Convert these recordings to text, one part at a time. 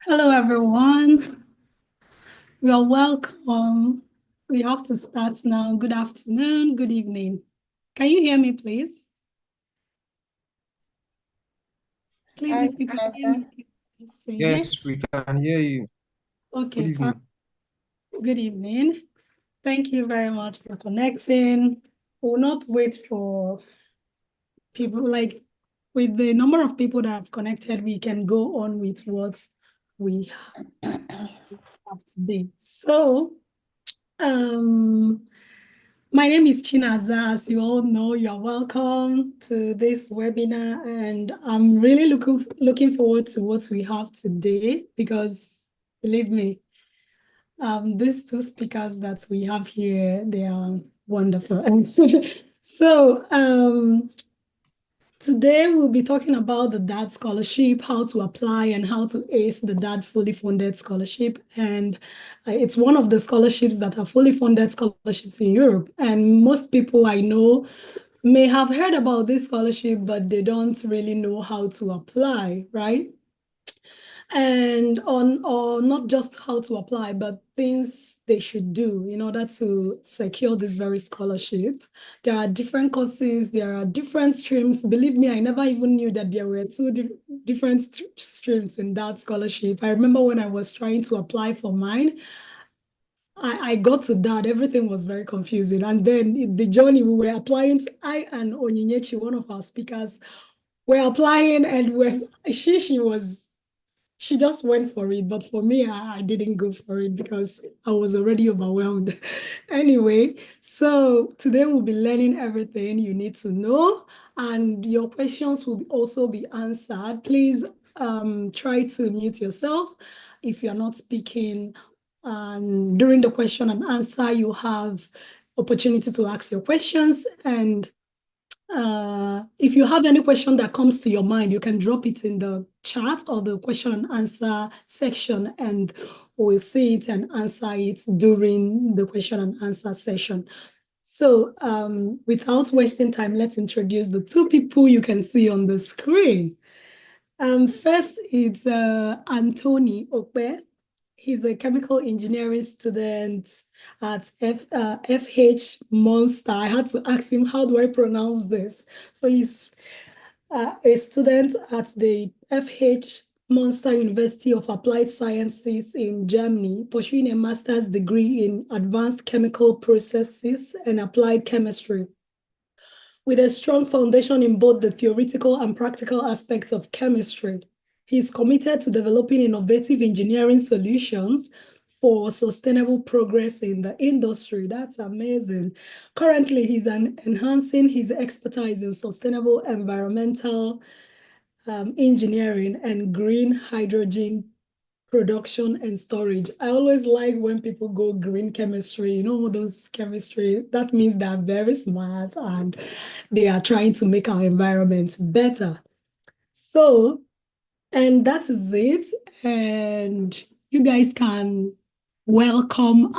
Hello, everyone. You are welcome. We have to start now. Good afternoon, good evening. Can you hear me, please? Please, Hi, if you can hear Chinaza. me, say yes. Yes, we can hear you. Good Okay, evening. good evening. Thank you very much for connecting. We'll not wait for people, like with the number of people that have connected, we can go on with what we have today. So, um, my name is Chinaza. As you all know, you are welcome to this webinar, and I'm really looking forward to what we have today because, believe me, these two speakers that we have here, they are wonderful. So, today we'll be talking about the Daad scholarship, how to apply and how to ace the Daad fully funded scholarship. And it's one of the scholarships that are fully funded scholarships in Europe. And most people I know may have heard about this scholarship, but they don't really know how to apply, right? And or not just how to apply, but things they should do in order to secure this very scholarship. There are different courses, there are different streams. Believe me, I never even knew that there were two different streams in that scholarship. I remember when I was trying to apply for mine, I got to that, everything was very confusing. And then the journey we were applying to, I and Onyinyechi, one of our speakers, were applying and was she just went for it. But for me, I didn't go for it because I was already overwhelmed. Anyway, so today we'll be learning everything you need to know, and your questions will also be answered. Please try to mute yourself if you're not speaking. And during the question and answer, you have opportunity to ask your questions. And if you have any question that comes to your mind, you can drop it in the chat or the question and answer section, and we'll see it and answer it during the question and answer session. So without wasting time, let's introduce the two people you can see on the screen. First, it's Anthony Okpe. He's a chemical engineering student at FH Monster. I had to ask him, how do I pronounce this? So he's a student at the FH Monster University of Applied Sciences in Germany, pursuing a master's degree in advanced chemical processes and applied chemistry. With a strong foundation in both the theoretical and practical aspects of chemistry, he is committed to developing innovative engineering solutions for sustainable progress in the industry. That's amazing. Currently, he's enhancing his expertise in sustainable environmental engineering and green hydrogen production and storage. I always like when people go green chemistry, those chemistry, that means they're very smart and they are trying to make our environment better. So, and that is it. And you guys can welcome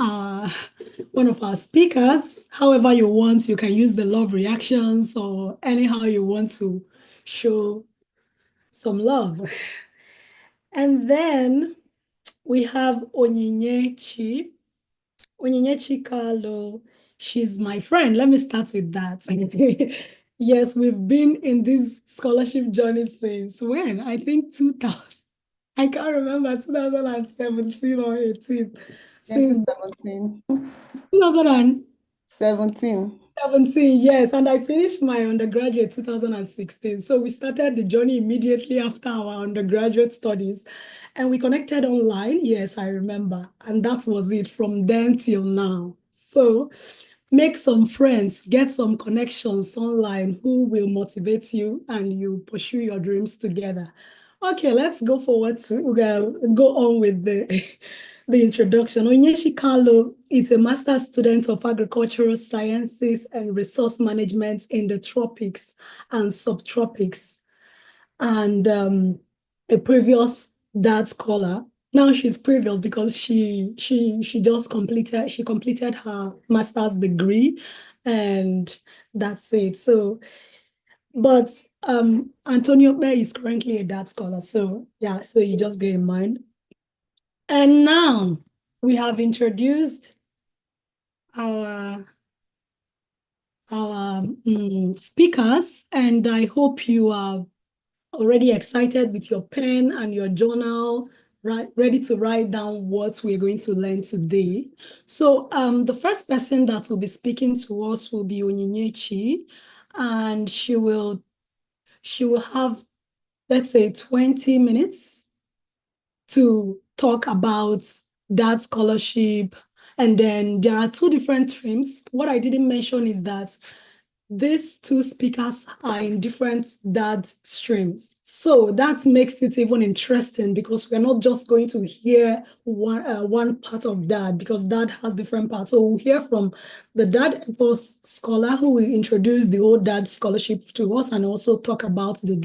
one of our speakers. However you want, you can use the love reactions or anyhow you want to show some love. And then we have Onyinyechi. Onyinyechi Carlo. She's my friend. Let me start with that. Yes, we've been in this scholarship journey since when? I think 2000. I can't remember, 2017 or 18. Since 2017. 2017, 17. yes. And I finished my undergraduate 2016. So we started the journey immediately after our undergraduate studies. And we connected online. Yes, I remember. And that was it from then till now. So make some friends, get some connections online who will motivate you and you pursue your dreams together. Okay, let's go forward to go on with the introduction. Onyeshi Carlo is a master's student of agricultural sciences and resource management in the tropics and subtropics, and a previous Daad scholar. Now she's previous because she just completed her master's degree, and that's it. So, but Antonio Bay is currently a Daad scholar. So yeah, so you just bear in mind. And now we have introduced our speakers, and I hope you are already excited with your pen and your journal, right, ready to write down what we're going to learn today. So the first person that will be speaking to us will be Onyinyechi, and she will have, let's say, 20 minutes to talk about that scholarship. And then there are two different streams. What I didn't mention is that these two speakers are in different Daad streams. So that makes it even interesting because we're not just going to hear one part of Daad, because Daad has different parts. So we'll hear from the Daad Epos scholar who will introduce the whole Daad scholarship to us and also talk about the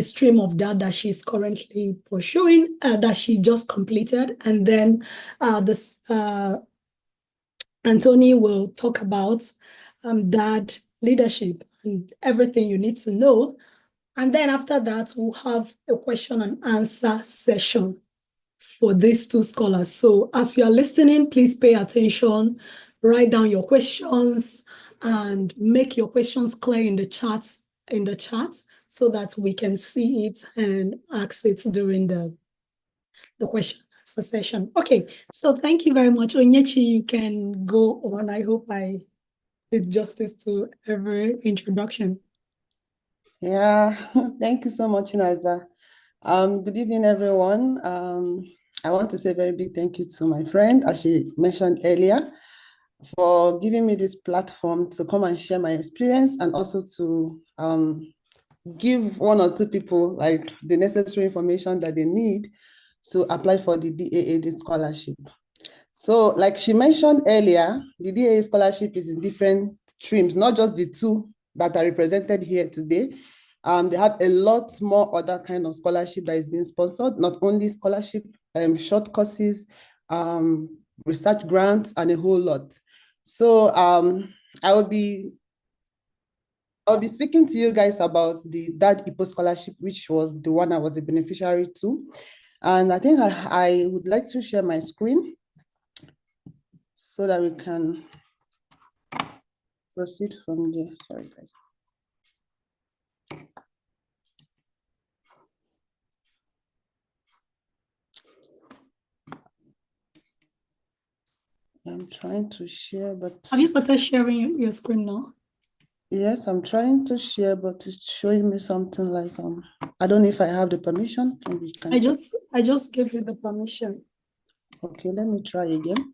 stream of that she's currently pursuing, that she just completed. And then this Anthony will talk about Daad leadership and everything you need to know. And then after that, we'll have a question and answer session for these two scholars. So as you are listening, please pay attention, write down your questions, and make your questions clear in the chat so that we can see it and ask it during the question and answer session. Okay, so thank you very much. Onyechi, you can go on. I hope I did justice to every introduction. Yeah, thank you so much, Chinaza. Good evening, everyone. I want to say a very big thank you to my friend, as she mentioned earlier, for giving me this platform to come and share my experience and also to give one or two people like the necessary information that they need to apply for the DAAD scholarship. So like she mentioned earlier, the DAA scholarship is in different streams, not just the two that are represented here today. They have a lot more other kind of scholarship that is being sponsored, not only scholarship, short courses, research grants, and a whole lot. So I'll be speaking to you guys about the Daad Epos scholarship, which was the one I was a beneficiary to. And I think I would like to share my screen so that we can proceed from there. Sorry, guys. I'm trying to share, but... Have you started sharing your screen now? Yes, I'm trying to share, but it's showing me something like, I don't know if I have the permission. Maybe you can check. I just gave you the permission. Okay, let me try again.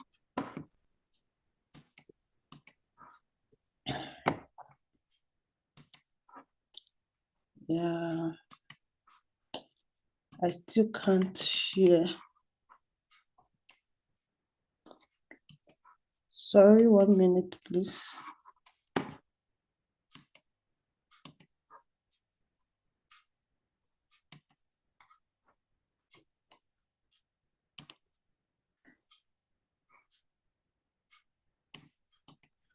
Yeah, I still can't share. Sorry, 1 minute, please.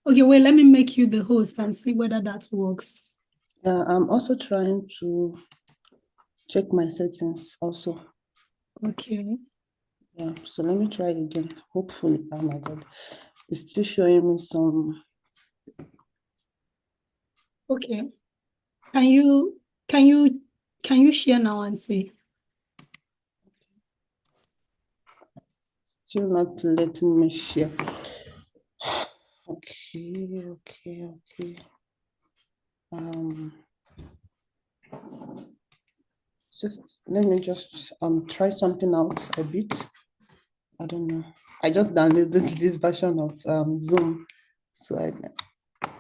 Okay, wait, let me make you the host and see whether that works. Yeah, I'm also trying to check my settings also. Okay. Yeah, so let me try again. Hopefully, oh my God, it's still showing me some. Okay. Can you share now and see? Still not letting me share. Okay. Just let me just try something out a bit. I don't know. I just downloaded this version of Zoom, so I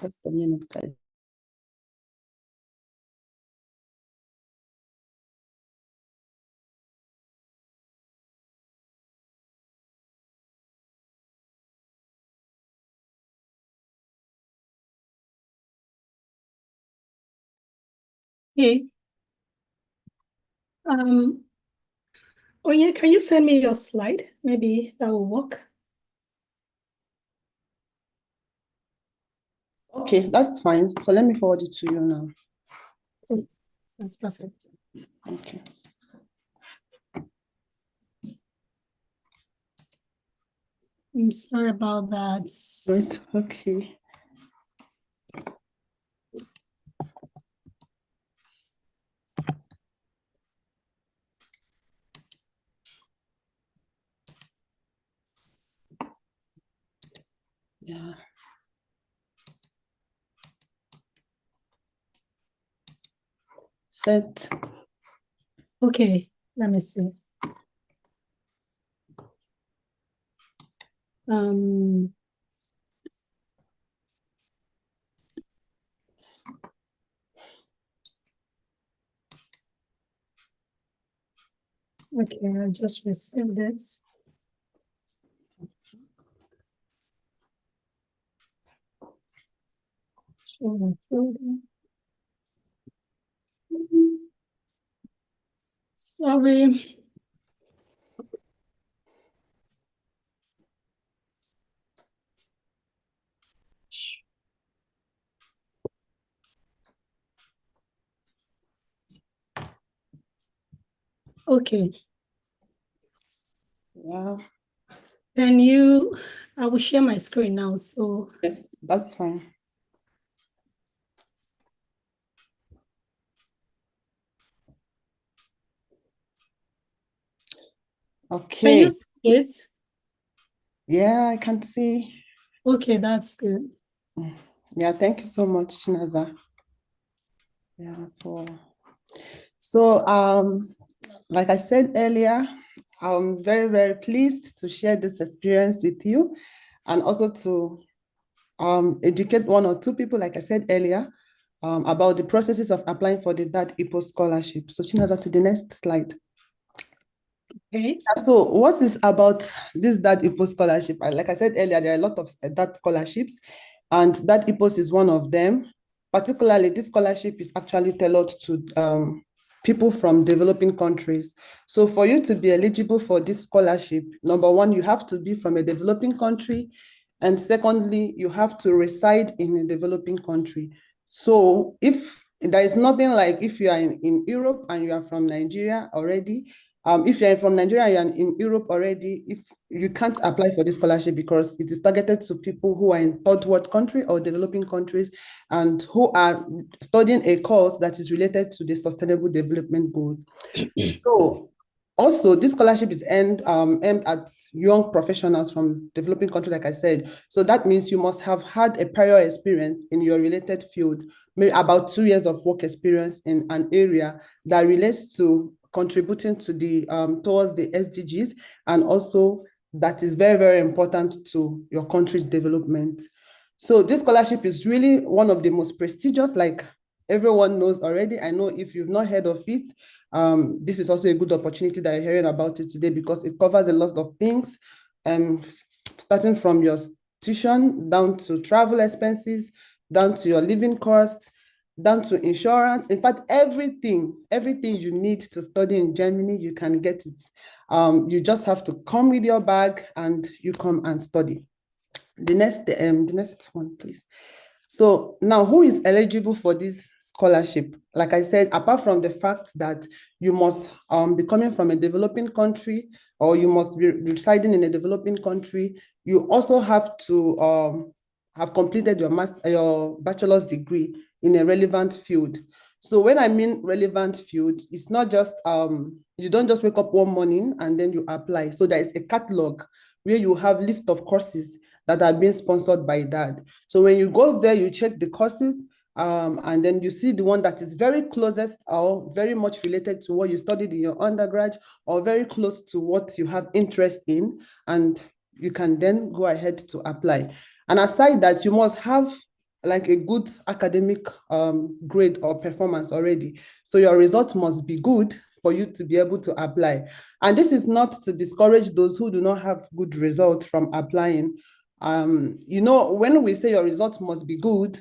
just a minute, guys. Okay. Onye, can you send me your slide? Maybe that will work. Okay, that's fine. So let me forward it to you now. Oh, that's perfect. Okay. I'm sorry about that. Right. Okay. Yeah. Set. Okay, let me see. Um, okay, I just received it. Sorry. Okay. Yeah. Can you, I will share my screen now. So, Yes, that's fine. can you Okay. see it? Yeah, I can see. Okay, that's good. Yeah, thank you so much, Chinaza. Yeah, so like I said earlier, I'm very, very pleased to share this experience with you and also to educate one or two people, like I said earlier, about the processes of applying for the Daad Epos scholarship. So Chinaza, to the next slide. Okay. So what is about this Daad Epos scholarship? Like I said earlier, there are a lot of Daad scholarships, and Daad Epos is one of them. Particularly, this scholarship is actually tailored to people from developing countries. So for you to be eligible for this scholarship, number one, you have to be from a developing country, and secondly, you have to reside in a developing country. So if there is nothing like if you are in Europe and you are from Nigeria already, if you're from Nigeria and in Europe already, if you can't apply for this scholarship because it is targeted to people who are in third world country or developing countries and who are studying a course that is related to the sustainable development goals. So also, this scholarship is aimed at young professionals from developing countries, like I said. So that means you must have had a prior experience in your related field, maybe about 2 years of work experience in an area that relates to contributing to the towards the SDGs, and also that is very, very important to your country's development. So this scholarship is really one of the most prestigious, like everyone knows already. I know if you've not heard of it, this is also a good opportunity that you're hearing about it today because it covers a lot of things, um, starting from your tuition, down to travel expenses, down to your living costs, down to insurance. In fact, everything you need to study in Germany, you can get it. You just have to come with your bag and you come and study. The next one, please. So now, who is eligible for this scholarship? Like I said, apart from the fact that you must be coming from a developing country or you must be residing in a developing country, you also have to have completed your bachelor's degree in a relevant field. So when I mean relevant field, it's not just you don't just wake up one morning and then you apply. So there is a catalog where you have list of courses that are being sponsored by Daad. So when you go there, you check the courses, and then you see the one that is very closest or very much related to what you studied in your undergrad or very close to what you have interest in, and you can then go ahead to apply. And aside that, you must have like a good academic grade or performance already. So your result must be good for you to be able to apply. And this is not to discourage those who do not have good results from applying. When we say your results must be good,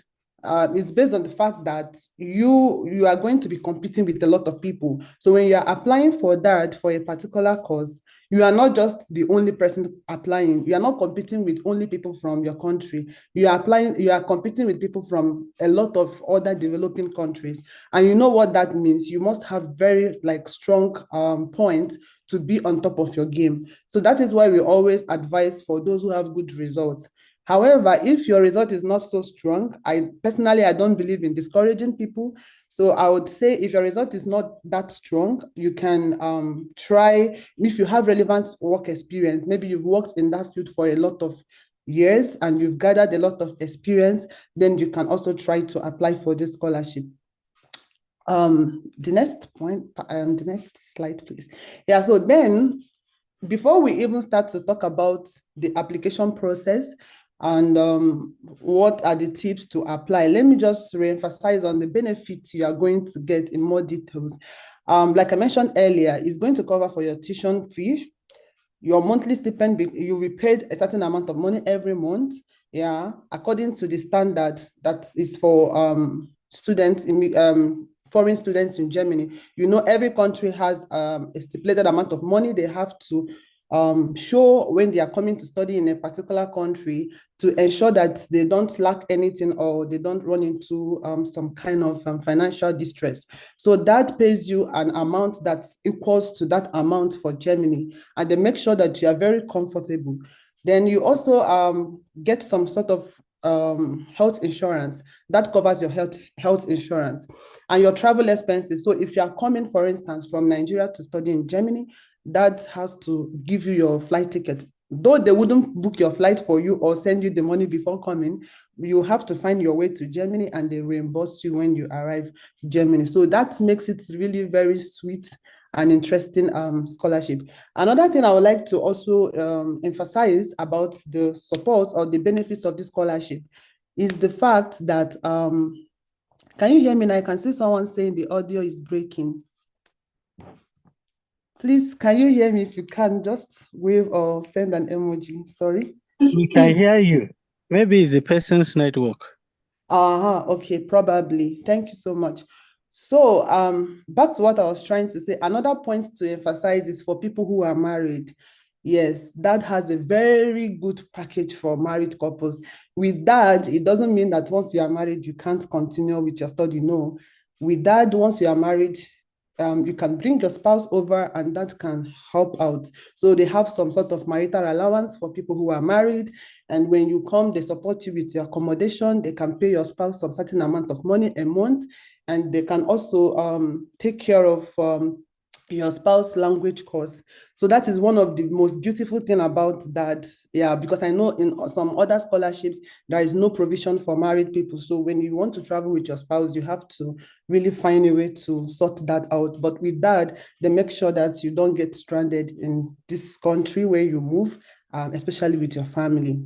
is based on the fact that you are going to be competing with a lot of people. So when you are applying for that for a particular course, you are not just the only person applying. You are not competing with only people from your country. You are competing with people from a lot of other developing countries. And you know what that means. You must have very strong points to be on top of your game. So that is why we always advise for those who have good results. However, if your result is not so strong, I don't believe in discouraging people. So I would say if your result is not that strong, you can try, if you have relevant work experience, maybe you've worked in that field for a lot of years and you've gathered a lot of experience, then you can also try to apply for this scholarship. The next slide, please. Yeah, so then before we even start to talk about the application process and what are the tips to apply, let me just reemphasize on the benefits you are going to get in more details. Like I mentioned earlier, it's going to cover for your tuition fee, your monthly stipend. You'll be paid a certain amount of money every month, yeah, according to the standard that is for students in foreign students in Germany. You know, every country has a stipulated amount of money they have to show when they are coming to study in a particular country to ensure that they don't lack anything or they don't run into some kind of financial distress. So that pays you an amount that equals to that amount for Germany, and they make sure that you are very comfortable. Then you also get some sort of health insurance that covers your health insurance and your travel expenses. So if you are coming, for instance, from Nigeria to study in Germany, that has to give you your flight ticket. Though they wouldn't book your flight for you or send you the money before coming, you have to find your way to Germany and they reimburse you when you arrive in Germany. So that makes it really very sweet and interesting scholarship. Another thing I would like to also emphasize about the support or the benefits of this scholarship is the fact that, can you hear me now? I can see someone saying the audio is breaking. Please, can you hear me? If you can, just wave or send an emoji. Sorry. We can hear you. Maybe it's the person's network. Okay, probably. Thank you so much. So back to what I was trying to say. Another point to emphasize is for people who are married. Yes, that has a very good package for married couples. With that, it doesn't mean that once you are married, you can't continue with your study. No. With that, once you are married, you can bring your spouse over and that can help out. So they have some sort of marital allowance for people who are married. And when you come, they support you with your accommodation. They can pay your spouse some certain amount of money a month. And they can also take care of your spouse language course. So that is one of the most beautiful thing about that. Yeah, because I know in some other scholarships, there is no provision for married people. So when you want to travel with your spouse, you have to really find a way to sort that out. But with that, they make sure that you don't get stranded in this country where you move, especially with your family.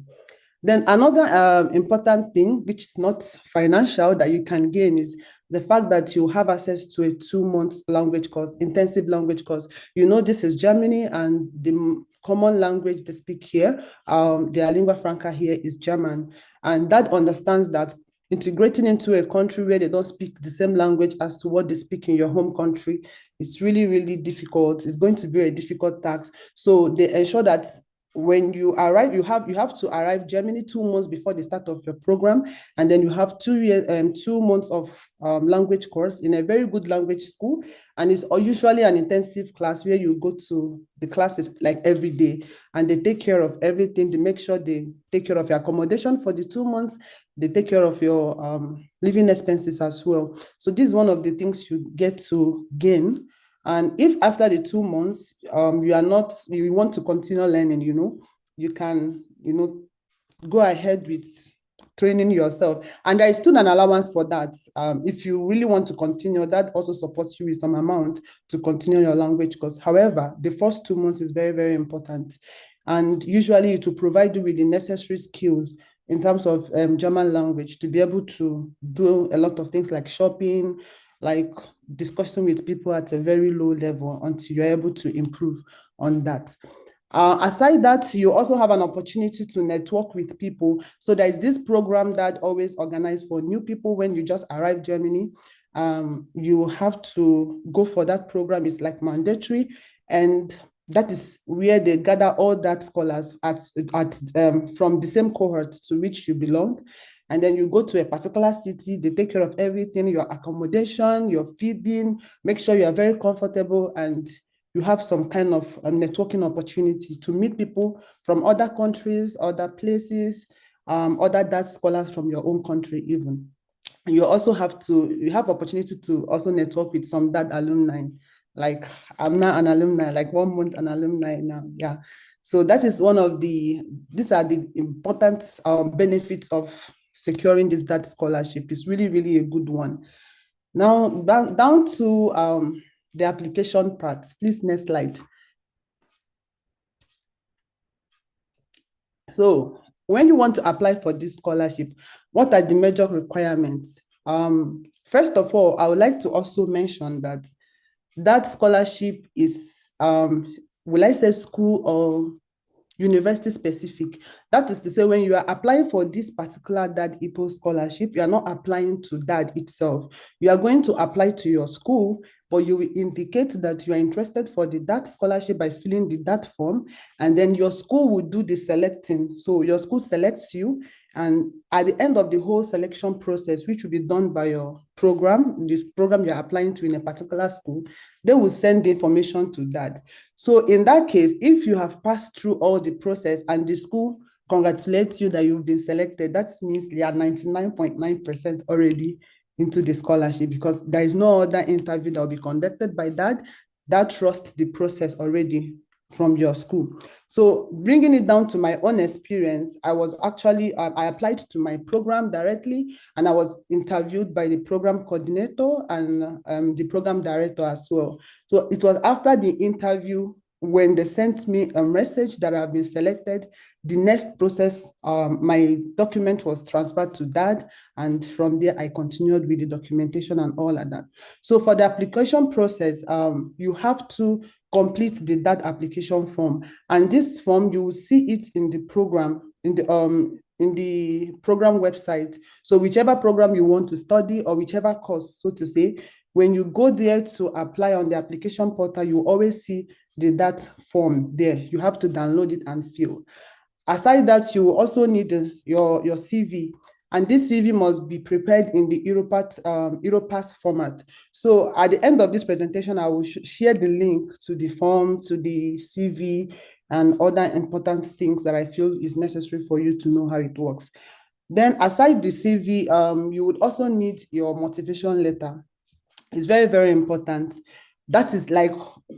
Then another important thing, which is not financial, that you can gain is the fact that you have access to a 2 month language course, intensive language course. You know, this is Germany and the common language they speak here, their lingua franca here is German. And that understands that integrating into a country where they don't speak the same language as to what they speak in your home country, it's really, really difficult. It's going to be a difficult task. So they ensure that when you arrive, you have to arrive Germany 2 months before the start of your program, and then you have 2 months of language course in a very good language school, and it's usually an intensive class where you go to the classes like every day, and they take care of everything. They make sure they take care of your accommodation for the 2 months. They take care of your living expenses as well. So this is one of the things you get to gain. And if after the 2 months, you want to continue learning, you can, go ahead with training yourself. And there is still an allowance for that. If you really want to continue, that also supports you with some amount to continue your language course. However, the first 2 months is very, very important. And usually it will provide you with the necessary skills in terms of German language to be able to do a lot of things like shopping, like discussing with people at a very low level until you're able to improve on that. Aside that, you also have an opportunity to network with people. So there is this program that always organized for new people when you just arrive Germany. You have to go for that program. It's like mandatory, and that is where they gather all that scholars from the same cohort to which you belong. And then you go to a particular city, they take care of everything, your accommodation, your feeding, make sure you are very comfortable, and you have some kind of networking opportunity to meet people from other countries, other places, other Dutch scholars from your own country even. You also have opportunity to also network with some Daad alumni. Like I'm now an alumni, like 1 month an alumni now, yeah. So that is these are the important benefits of securing this Daad scholarship. It's really, really a good one. Now, down to the application part. Please, next slide. So when you want to apply for this scholarship, what are the major requirements? First of all, I would like to also mention that that scholarship is, will I say school or university specific? That is to say, when you are applying for this particular Daad Epos scholarship, you are not applying to Daad itself. You are going to apply to your school, but you will indicate that you are interested for the Daad scholarship by filling the Daad form, and then your school will do the selecting. So your school selects you, and at the end of the whole selection process, which will be done by your program, this program you're applying to in a particular school, they will send the information to Daad. So in that case, if you have passed through all the process and the school congratulates you that you've been selected, that means you are 99.9% already into the scholarship, because there is no other interview that will be conducted by Daad. That trusts the process already from your school. So bringing it down to my own experience, I was actually, I applied to my program directly, and I was interviewed by the program coordinator and the program director as well. So it was after the interview, when they sent me a message that I've been selected, the next process, my document was transferred to Daad, and from there I continued with the documentation and all of that. So for the application process, you have to complete the Daad application form, and this form you will see it in the program, in the program website. So whichever program you want to study, or whichever course, so to say, when you go there to apply on the application portal, you always see the Daad form there. You have to download it and fill. Aside that, you will also need your CV, and this CV must be prepared in the Europass format. So at the end of this presentation, I will share the link to the form, to the CV, and other important things that I feel is necessary for you to know how it works. Then aside the CV, you would also need your motivation letter. It's very, very important. That is like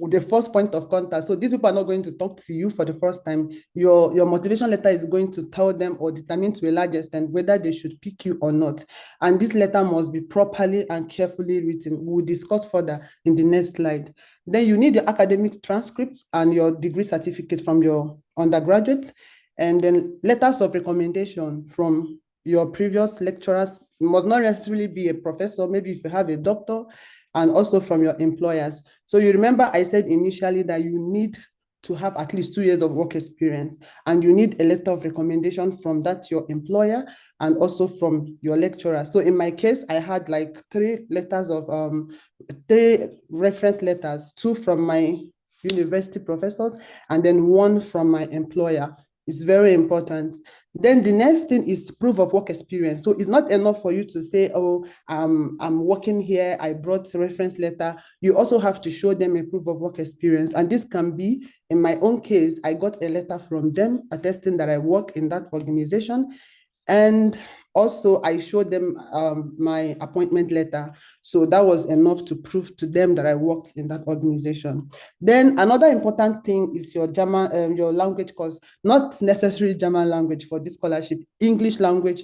the first point of contact. So these people are not going to talk to you for the first time. Your motivation letter is going to tell them or determine to a large extent whether they should pick you or not. And this letter must be properly and carefully written. We'll discuss further in the next slide. Then you need the academic transcript and your degree certificate from your undergraduate, and then letters of recommendation from your previous lecturers. It must not necessarily be a professor, maybe if you have a doctor, and also from your employers. So you remember I said initially that you need to have at least 2 years of work experience, and you need a letter of recommendation from that your employer and also from your lecturer. So in my case, I had like 3 reference letters, 2 from my university professors and then 1 from my employer. It's very important. Then the next thing is proof of work experience. So it's not enough for you to say, oh, I'm working here, I brought a reference letter. You also have to show them a proof of work experience. And this can be, in my own case, I got a letter from them attesting that I work in that organization. And also, I showed them my appointment letter. So that was enough to prove to them that I worked in that organization. Then another important thing is your German, your language course, not necessarily German language for this scholarship. English language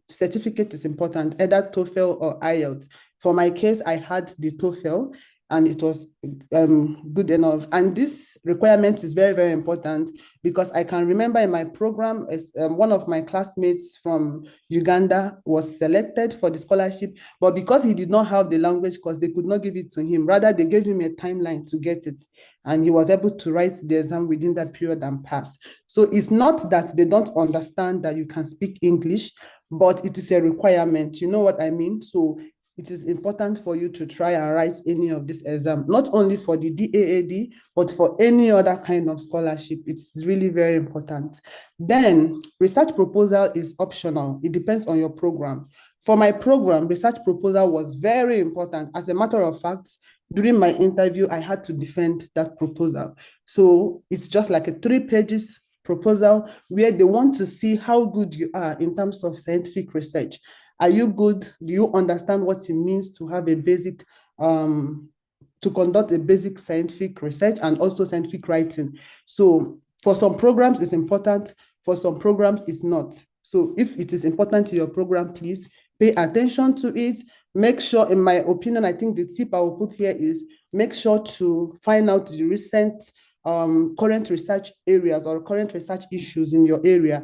certificate is important, either TOEFL or IELTS. For my case, I had the TOEFL. and it was good enough. And this requirement is very, very important, because I can remember in my program, one of my classmates from Uganda was selected for the scholarship, but because he did not have the language course, they could not give it to him. Rather, they gave him a timeline to get it, and he was able to write the exam within that period and pass. So it's not that they don't understand that you can speak English, but it is a requirement. You know what I mean? So it is important for you to try and write any of this exam, not only for the DAAD, but for any other kind of scholarship. It's really very important. Then research proposal is optional. It depends on your program. For my program, research proposal was very important. As a matter of fact, during my interview, I had to defend that proposal. So it's just like a 3 pages proposal where they want to see how good you are in terms of scientific research. Are you good? Do you understand what it means to have a basic, to conduct a basic scientific research and also scientific writing? So for some programs, it's important. For some programs, it's not. So if it is important to your program, please pay attention to it. Make sure, in my opinion, I think the tip I will put here is make sure to find out the recent current research areas or current research issues in your area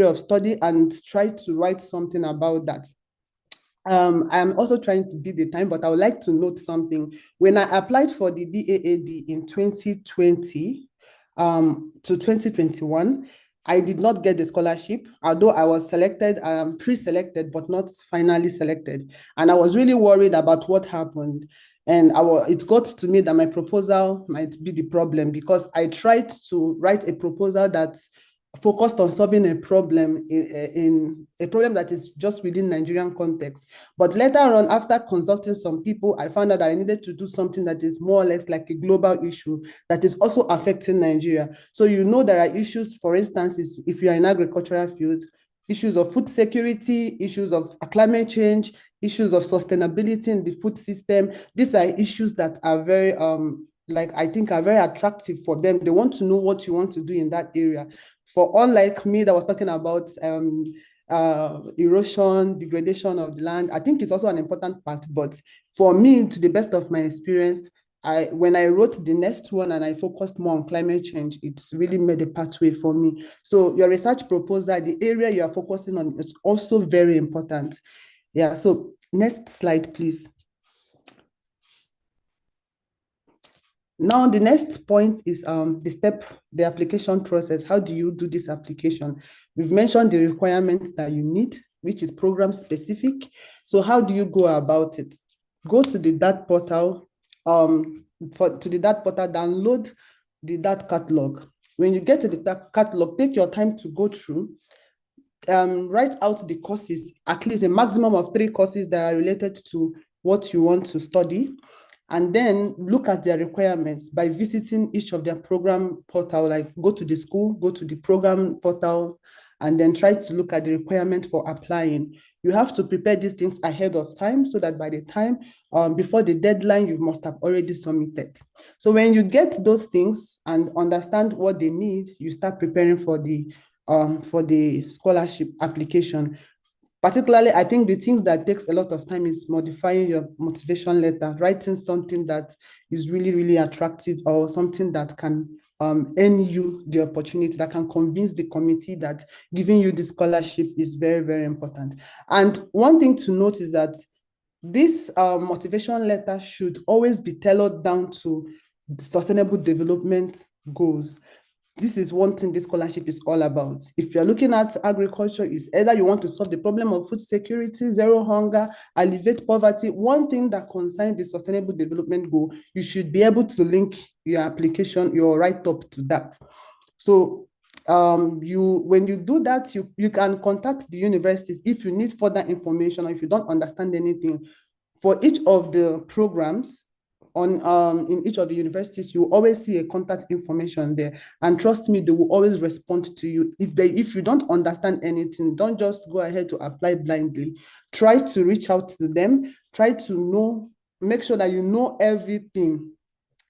of study, and try to write something about that. I'm also trying to beat the time, but I would like to note something. When I applied for the DAAD in 2020 to 2021, I did not get the scholarship, although I was selected, pre-selected, but not finally selected. And I was really worried about what happened. And it got to me that my proposal might be the problem, because I tried to write a proposal that focused on solving a problem in a problem that is just within Nigerian context. But later on, after consulting some people, I found out that I needed to do something that is more or less like a global issue that is also affecting Nigeria. So you know there are issues, for instance, if you are in agricultural field, issues of food security, issues of climate change, issues of sustainability in the food system. These are issues that are very, I think are very attractive for them. They want to know what you want to do in that area. For unlike me that was talking about erosion, degradation of the land, I think it's also an important part. But for me, to the best of my experience, when I wrote the next one and I focused more on climate change, it's really made a pathway for me. So your research proposal, the area you are focusing on, is also very important. Yeah, so next slide, please. Now, the next point is the application process. How do you do this application? We've mentioned the requirements that you need, which is program specific. So how do you go about it? Go to the Daad portal, download the Daad catalog. When you get to the catalog, take your time to go through, write out the courses, at least a maximum of 3 courses that are related to what you want to study, and then look at their requirements by visiting each of their program portal, like go to the school, go to the program portal, and then try to look at the requirement for applying. You have to prepare these things ahead of time so that by the time, before the deadline, you must have already submitted. So when you get those things and understand what they need, you start preparing for the scholarship application. Particularly, I think the things that takes a lot of time is modifying your motivation letter, writing something that is really, really attractive, or something that can earn you the opportunity, that can convince the committee that giving you the scholarship is very, very important. And one thing to note is that this motivation letter should always be tailored down to sustainable development goals. This is one thing this scholarship is all about. If you're looking at agriculture, it's either you want to solve the problem of food security, zero hunger, alleviate poverty. One thing that concerns the sustainable development goal, you should be able to link your application, your write-up to that. So when you do that, you can contact the universities if you need further information or if you don't understand anything. For each of the programs, in each of the universities, you always see a contact information there, and trust me, they will always respond to you. If you don't understand anything, don't just go ahead to apply blindly. Try to reach out to them. Try to make sure that you know everything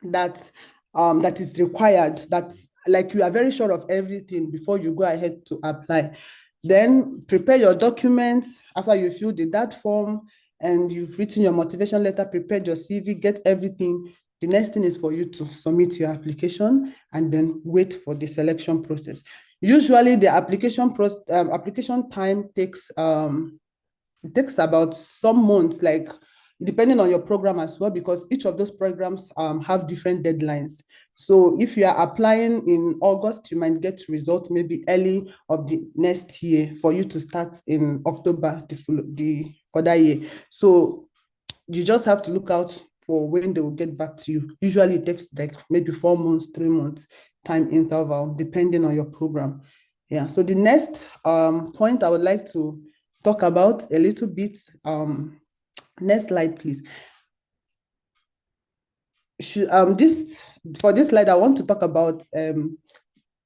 that is required, that like you are very sure of everything before you go ahead to apply. Then prepare your documents after you fill the Daad form. and you've written your motivation letter, prepared your CV, get everything, the next thing is for you to submit your application and then wait for the selection process. Usually the application time takes it takes about some months, like depending on your program as well, because each of those programs have different deadlines. So if you are applying in August, you might get results maybe early of the next year for you to start in October the other year. So you just have to look out for when they will get back to you. Usually it takes like maybe 4 months, 3 months time interval, depending on your program. Yeah, so the next point I would like to talk about a little bit, next slide, please. For this slide, I want to talk about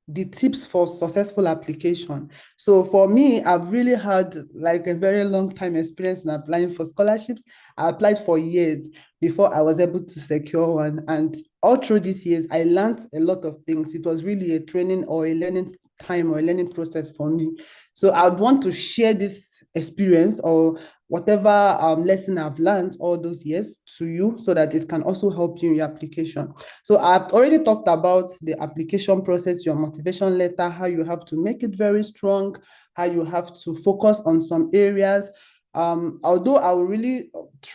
the tips for successful application. So for me, I've really had like a very long time experience in applying for scholarships. I applied for years before I was able to secure one. And all through these years, I learned a lot of things. It was really a training or a learning time or a learning process for me. So I would want to share this experience or whatever lesson I've learned all those years to you so that it can also help you in your application. So I've already talked about the application process, your motivation letter, how you have to make it very strong, how you have to focus on some areas. Although I would really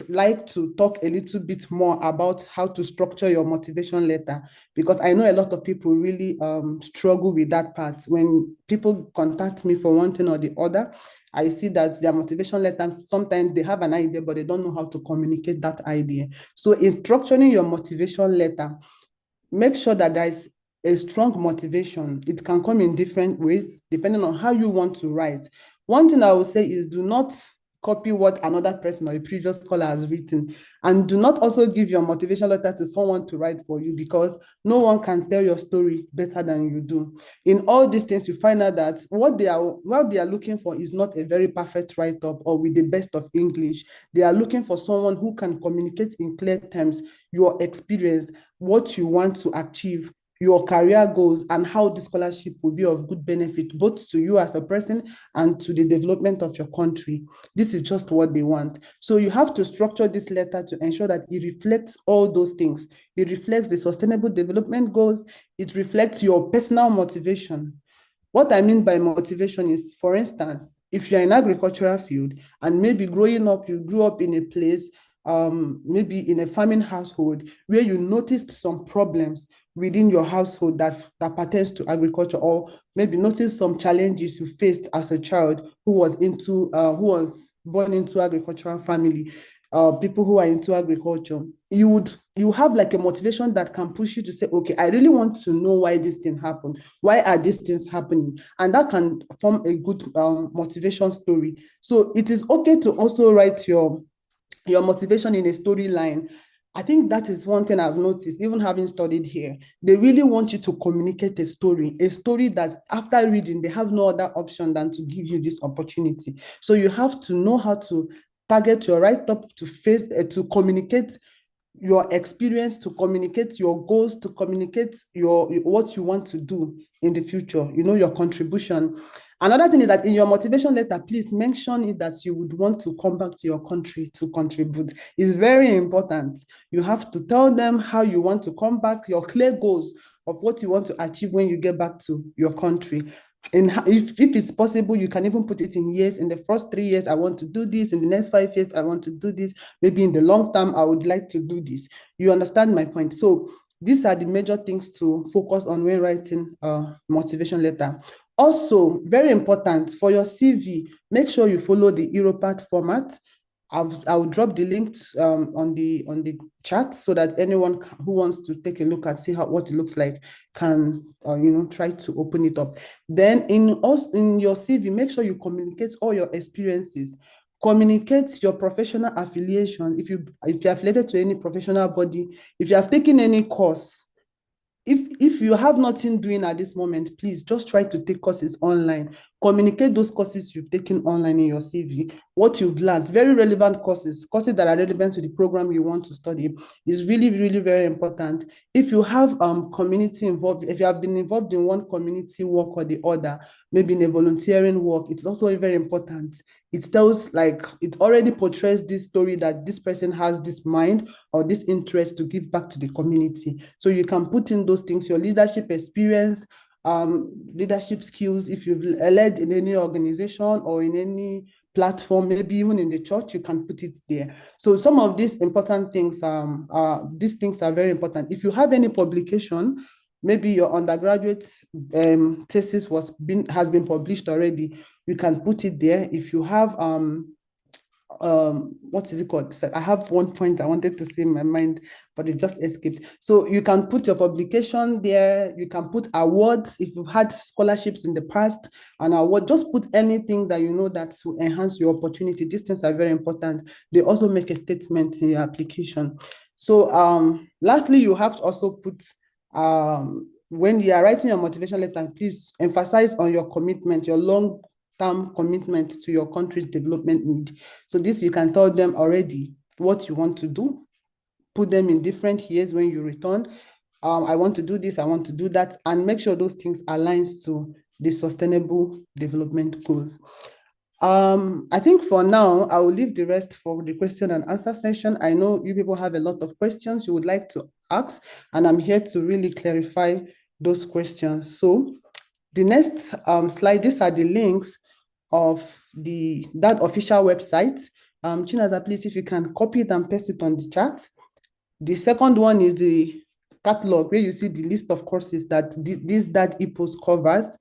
like to talk a little bit more about how to structure your motivation letter, because I know a lot of people really struggle with that part. When people contact me for one thing or the other, I see that their motivation letter, sometimes they have an idea, but they don't know how to communicate that idea. So in structuring your motivation letter, make sure that there is a strong motivation. It can come in different ways, depending on how you want to write. One thing I will say is do not copy what another person or a previous scholar has written. And do not also give your motivation letter to someone to write for you, because no one can tell your story better than you do. In all these things, you find out that what they are looking for is not a very perfect write-up or with the best of English. They are looking for someone who can communicate in clear terms your experience, what you want to achieve, your career goals, and how the scholarship will be of good benefit both to you as a person and to the development of your country. This is just what they want. So you have to structure this letter to ensure that it reflects all those things. It reflects the sustainable development goals. It reflects your personal motivation. What I mean by motivation is, for instance, if you're in agricultural field and maybe growing up, you grew up in a place, maybe in a farming household, where you noticed some problems within your household that pertains to agriculture, or maybe noticed some challenges you faced as a child who was born into agricultural family, people who are into agriculture, you have like a motivation that can push you to say, okay, I really want to know why this thing happened. Why are these things happening? And that can form a good motivation story. So it is okay to also write your motivation in a storyline. I think that is one thing I've noticed, even having studied here. They really want you to communicate a story that after reading, they have no other option than to give you this opportunity. So you have to know how to target your write-up to communicate your experience, to communicate your goals, to communicate what you want to do in the future, your contribution. Another thing is that in your motivation letter, please mention it that you would want to come back to your country to contribute. It's very important. You have to tell them how you want to come back, your clear goals of what you want to achieve when you get back to your country. And if it's possible, you can even put it in years. In the first 3 years, I want to do this. In the next 5 years, I want to do this. Maybe in the long term, I would like to do this. You understand my point? So these are the major things to focus on when writing a motivation letter. Also, very important for your CV, make sure you follow the Europath format. I'll drop the link on the chat so that anyone who wants to take a look and see what it looks like can try to open it up. Then in your CV, make sure you communicate all your experiences. Communicate your professional affiliation. If you're affiliated to any professional body, if you have taken any course, if you have nothing doing at this moment, please just try to take courses online. Communicate those courses you've taken online in your CV. what you've learned, very relevant courses that are relevant to the program you want to study is really, really very important. If you have community involved, if you have been involved in one community work or the other, maybe in a volunteering work, it's also very important. It tells, like, it already portrays this story that this person has this mind or this interest to give back to the community. So you can put in those things, your leadership experience, leadership skills. If you've led in any organization or in any platform, maybe even in the church, you can put it there. So some of these important things, these things are very important. If you have any publication, maybe your undergraduate thesis has been published already, you can put it there. If you have what is it called? So I have one point I wanted to say in my mind, but it just escaped. So you can put your publication there. You can put awards if you've had scholarships in the past, an award. Just put anything that you know that will enhance your opportunity. These things are very important. They also make a statement in your application. So lastly, you have to also put when you are writing your motivation letter, please emphasize on your commitment, your long-term commitment to your country's development need. So this, you can tell them already what you want to do, put them in different years when you return. I want to do this, I want to do that, and make sure those things aligns to the sustainable development goals. I think for now, I will leave the rest for the question and answer session. I know you people have a lot of questions you would like to ask, and I'm here to really clarify those questions. So the next slide, these are the links of that official website. Chinaza, please, if you can copy it and paste it on the chat. The second one is the catalog, where you see the list of courses that this Daad Epos covers.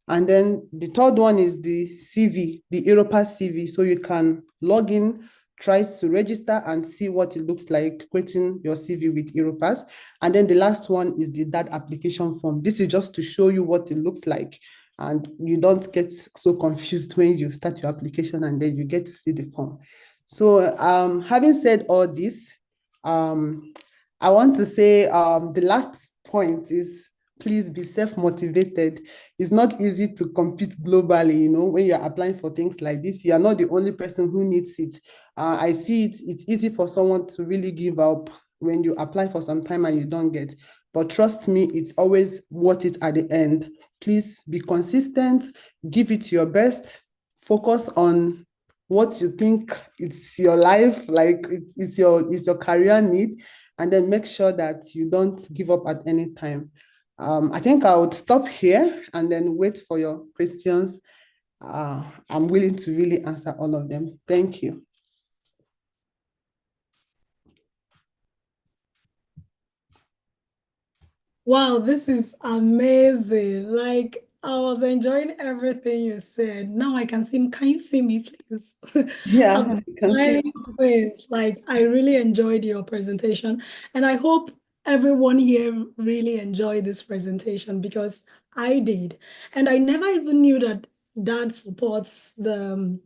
And then the third one is the CV, the Europass CV. So you can log in, try to register and see what it looks like creating your CV with Europass. And then the last one is the Daad application form. This is just to show you what it looks like, and you don't get so confused when you start your application and then you get to see the form. So having said all this, I want to say the last point is, please be self-motivated. It's not easy to compete globally, you know, when you're applying for things like this. You are not the only person who needs it. I see it's easy for someone to really give up when you apply for some time and you don't get. But trust me, it's always worth it at the end. Please be consistent, give it your best, focus on what you think it's your life, like it's your career need, and then make sure that you don't give up at any time. I think I would stop here and then wait for your questions. I'm willing to really answer all of them. Thank you. Wow, this is amazing. Like, I was enjoying everything you said. Now I can see. Can you see me, please? Yeah, I'm I can see. smiling always. Like, I really enjoyed your presentation, and I hope everyone here really enjoyed this presentation, because I did. And I never even knew that Daad supports the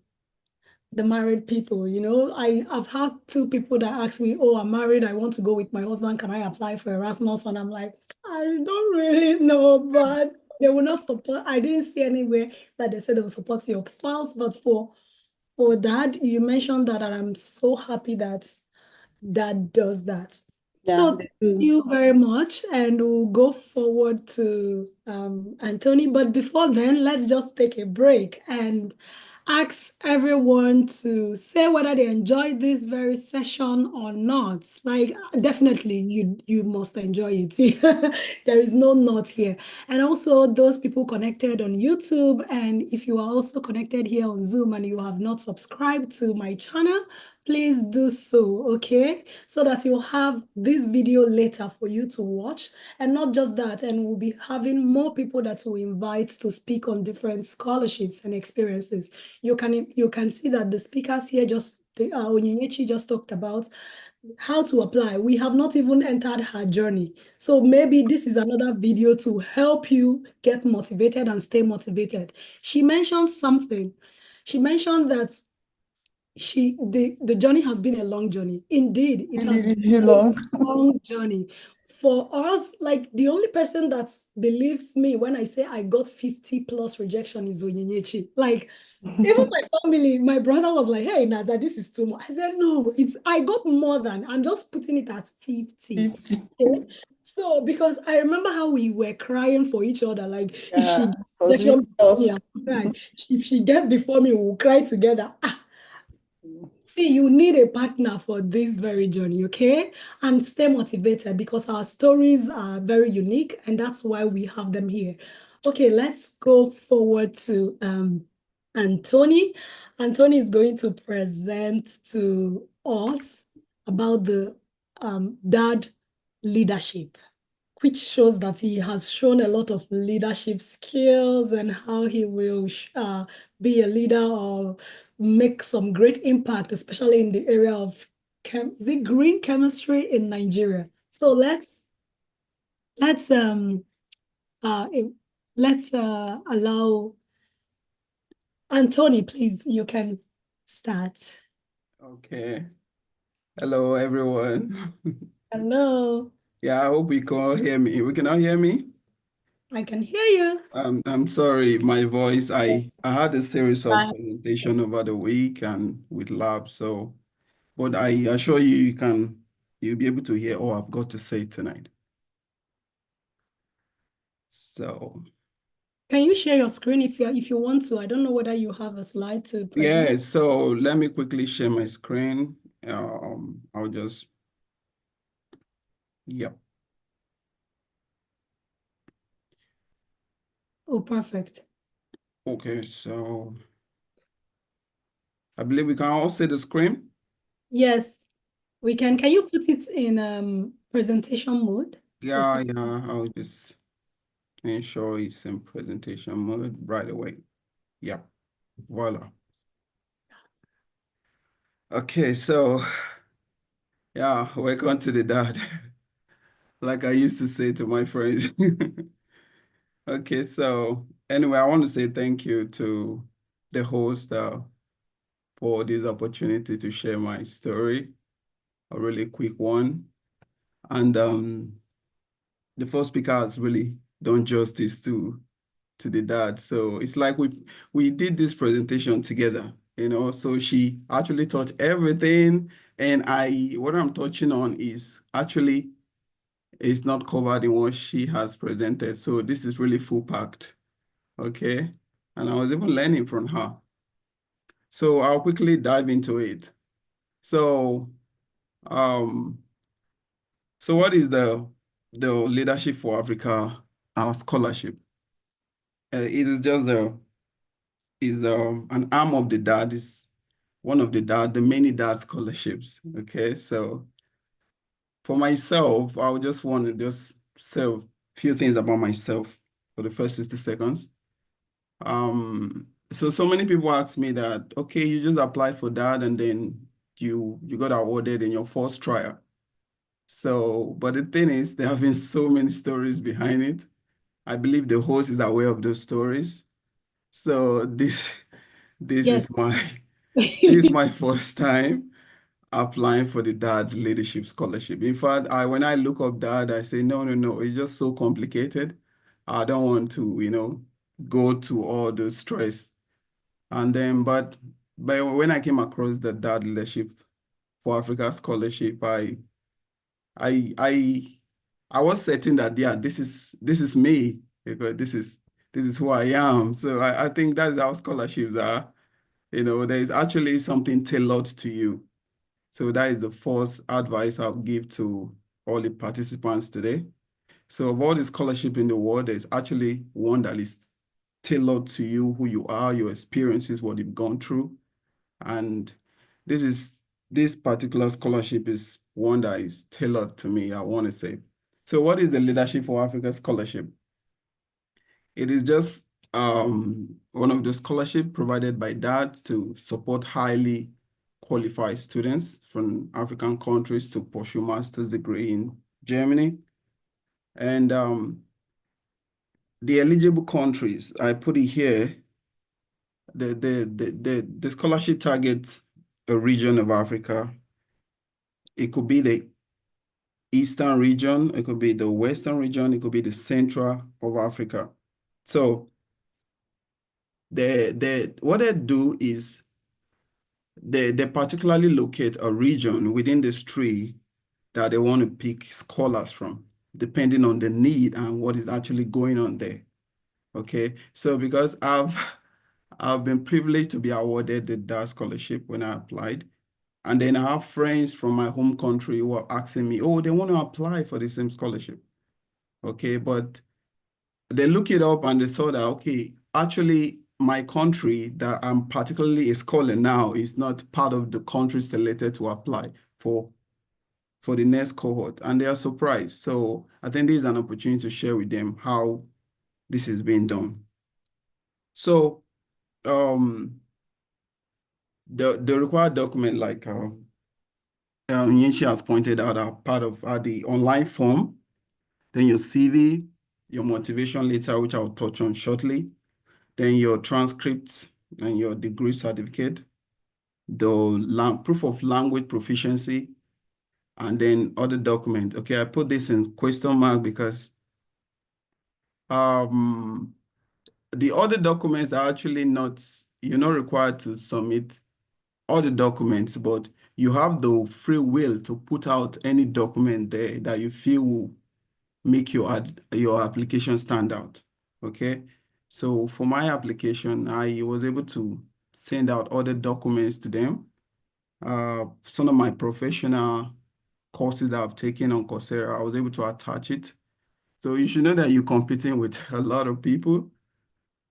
married people. You know, I've had two people that ask me, oh, I'm married, I want to go with my husband, can I apply for Erasmus? And I'm like, I don't really know, but they will not support. I didn't see anywhere that they said they will support your spouse. But for that, you mentioned that, and I'm so happy that does that. Yeah, So thank you very much, and we'll go forward to Anthony. But before then, let's just take a break and ask everyone to say whether they enjoyed this very session or not. Like, definitely you must enjoy it. There is no not here. And also those people connected on YouTube, and if you are also connected here on Zoom and you have not subscribed to my channel, please do so, okay? So that you'll have this video later for you to watch. And not just that, and we'll be having more people that we'll invite to speak on different scholarships and experiences. You can see that the speakers here Onyenyechi just talked about how to apply. We have not even entered her journey. So maybe this is another video to help you get motivated and stay motivated. She mentioned something. She mentioned that the journey has been a long journey. Indeed, it has really, been really a long. long journey for us, like the only person that believes me when I say I got 50 plus rejection is Onyinyechi. Like even my family, my brother was like, hey, Naza, this is too much. I said, no, I got more than, I'm just putting it at 50. 50. Okay? So, because I remember how we were crying for each other, like if Yeah, she it was really rejection before me, tough. I will cry. If she get before me, we'll cry together. See, you need a partner for this very journey, okay? And stay motivated because our stories are very unique and that's why we have them here. Okay, let's go forward to Anthony. Anthony is going to present to us about the Daad leadership, which shows that he has shown a lot of leadership skills and how he will be a leader or make some great impact, especially in the area of is it green chemistry in Nigeria. So let's um uh let's allow Anthony, please, you can start. Okay. Hello, everyone. Hello, Yeah, I hope you can all hear me. We can all hear me? I can hear you. I'm sorry, my voice. I had a series of presentation over the week and with labs, so but I assure you you'll be able to hear all I've got to say tonight. So Can you share your screen if you want to? I don't know whether you have a slide to present. yeah, so let me quickly share my screen. I'll just yep. Oh, perfect. Okay, so I believe we can all see the screen. Yes, we can. Can you put it in presentation mode? Yeah, I'll just ensure it's in presentation mode right away. Yeah, voila. Okay, so yeah, welcome to the Dad. Like I used to say to my friends. Okay, so anyway, I want to say thank you to the host for this opportunity to share my story, a really quick one. And the first speaker has really done justice to the Dad. So it's like we did this presentation together, so she actually taught everything. And what I'm touching on is actually is not covered in what she has presented. So this is really full packed. Okay. And I was even learning from her. So I'll quickly dive into it. So um, so what is the Leadership for Africa scholarship? It is just an arm of the Daad, is one of the many Daad scholarships. Okay, so for myself, I would just want to just say a few things about myself for the first 60 seconds. So many people ask me that, okay, you just applied for that and then you got awarded in your first trial. So, but the thing is, there have been so many stories behind it. I believe the host is aware of those stories. So this Yes. is my this is my first time applying for the Daad Leadership Scholarship. In fact, when I look up Daad, I say, no, it's just so complicated. I don't want to, go to all the stress. And then, but when I came across the Daad Leadership for Africa Scholarship, I, I, I was certain that, yeah, this is me because this is who I am. So I think that's how scholarships are. There is actually something tailored to you. So that is the first advice I'll give to all the participants today. So of all the scholarship in the world, there's actually one that is tailored to you, who you are, your experiences, what you've gone through. And this particular scholarship is one that is tailored to me, I want to say. So what is the Leadership for Africa Scholarship? It is just one of the scholarship provided by Daad to support highly qualified students from African countries to pursue master's degree in Germany. And the eligible countries, I put it here, the scholarship targets a region of Africa. It could be Eastern region, it could be the Western region, it could be the Central of Africa. So what they do is they particularly locate a region within this tree that they want to pick scholars from, depending on the need and what is actually going on there. Okay, so because I've been privileged to be awarded the Daad scholarship when I applied. And then I have friends from my home country who are asking me, oh, they want to apply for the same scholarship. Okay, but they look it up and they saw that, okay, actually my country that I'm particularly a scholar now is not part of the country selected to apply for the next cohort, and they are surprised. So I think this is an opportunity to share with them how this is being done. So the required document, like Nyichi has pointed out, are part of the online form, then your CV, your motivation letter, which I'll touch on shortly, then your transcripts and your degree certificate, the proof of language proficiency, and then other documents. Okay, I put this in question mark because the other documents are actually not, you're not required to submit all the documents, but you have the free will to put out any document there that you feel will make your application stand out. Okay, so for my application, I was able to send out other documents to them. Some of my professional courses that I've taken on Coursera, I was able to attach it. So you should know that you're competing with a lot of people.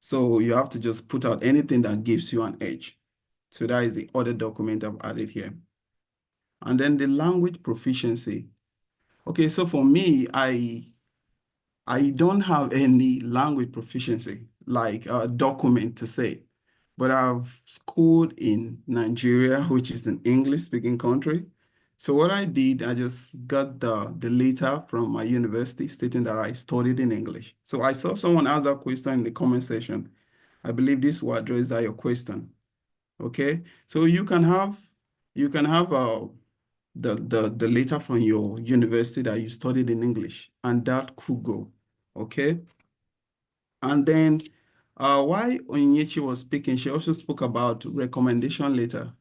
So you have to just put out anything that gives you an edge. So that is the other document I've added here. And then the language proficiency. Okay, so for me, I don't have any language proficiency, like a document to say, but I've schooled in Nigeria, which is an English-speaking country. So what I did, I just got the letter from my university stating that I studied in English. So I saw someone ask that question in the comment section. I believe this will address that your question. Okay, so you can have the letter from your university that you studied in English, and that could go. Okay, and then while Onyinyechi was speaking, she also spoke about recommendation letter.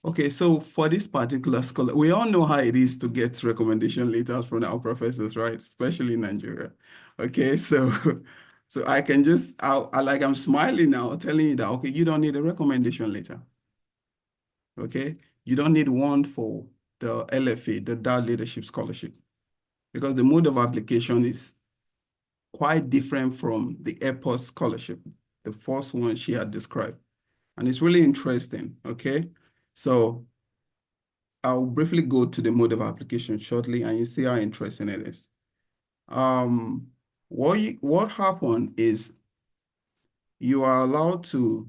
Okay, so for this particular scholar, we all know how it is to get recommendation letters from our professors, right? Especially in Nigeria. Okay, so so I can just I'm smiling now, telling you that okay, you don't need a recommendation letter. Okay, you don't need one for the LFA, the Daad Leadership Scholarship, because the mode of application is quite different from the Epos scholarship, the first one she had described. And it's really interesting, okay? So I'll briefly go to the mode of application shortly and you see how interesting it is. What happened is you are allowed to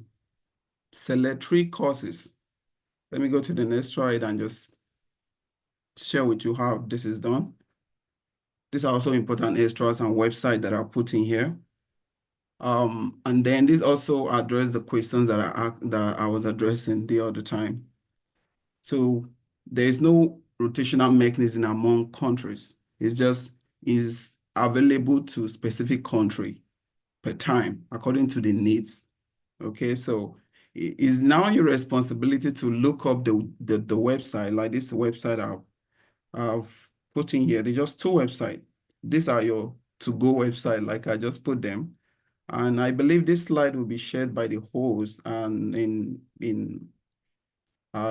select 3 courses. Let me go to the next slide and just share with you how this is done. These are also important extras and website that I put in here. And then this also address the questions that I was addressing the other time. So there is no rotational mechanism among countries. It's just is available to specific country per time according to the needs. Okay, so it is now your responsibility to look up the website, like this website I've put in here. They're just 2 websites. These are your to-go website, like I just put them. And I believe this slide will be shared by the host, and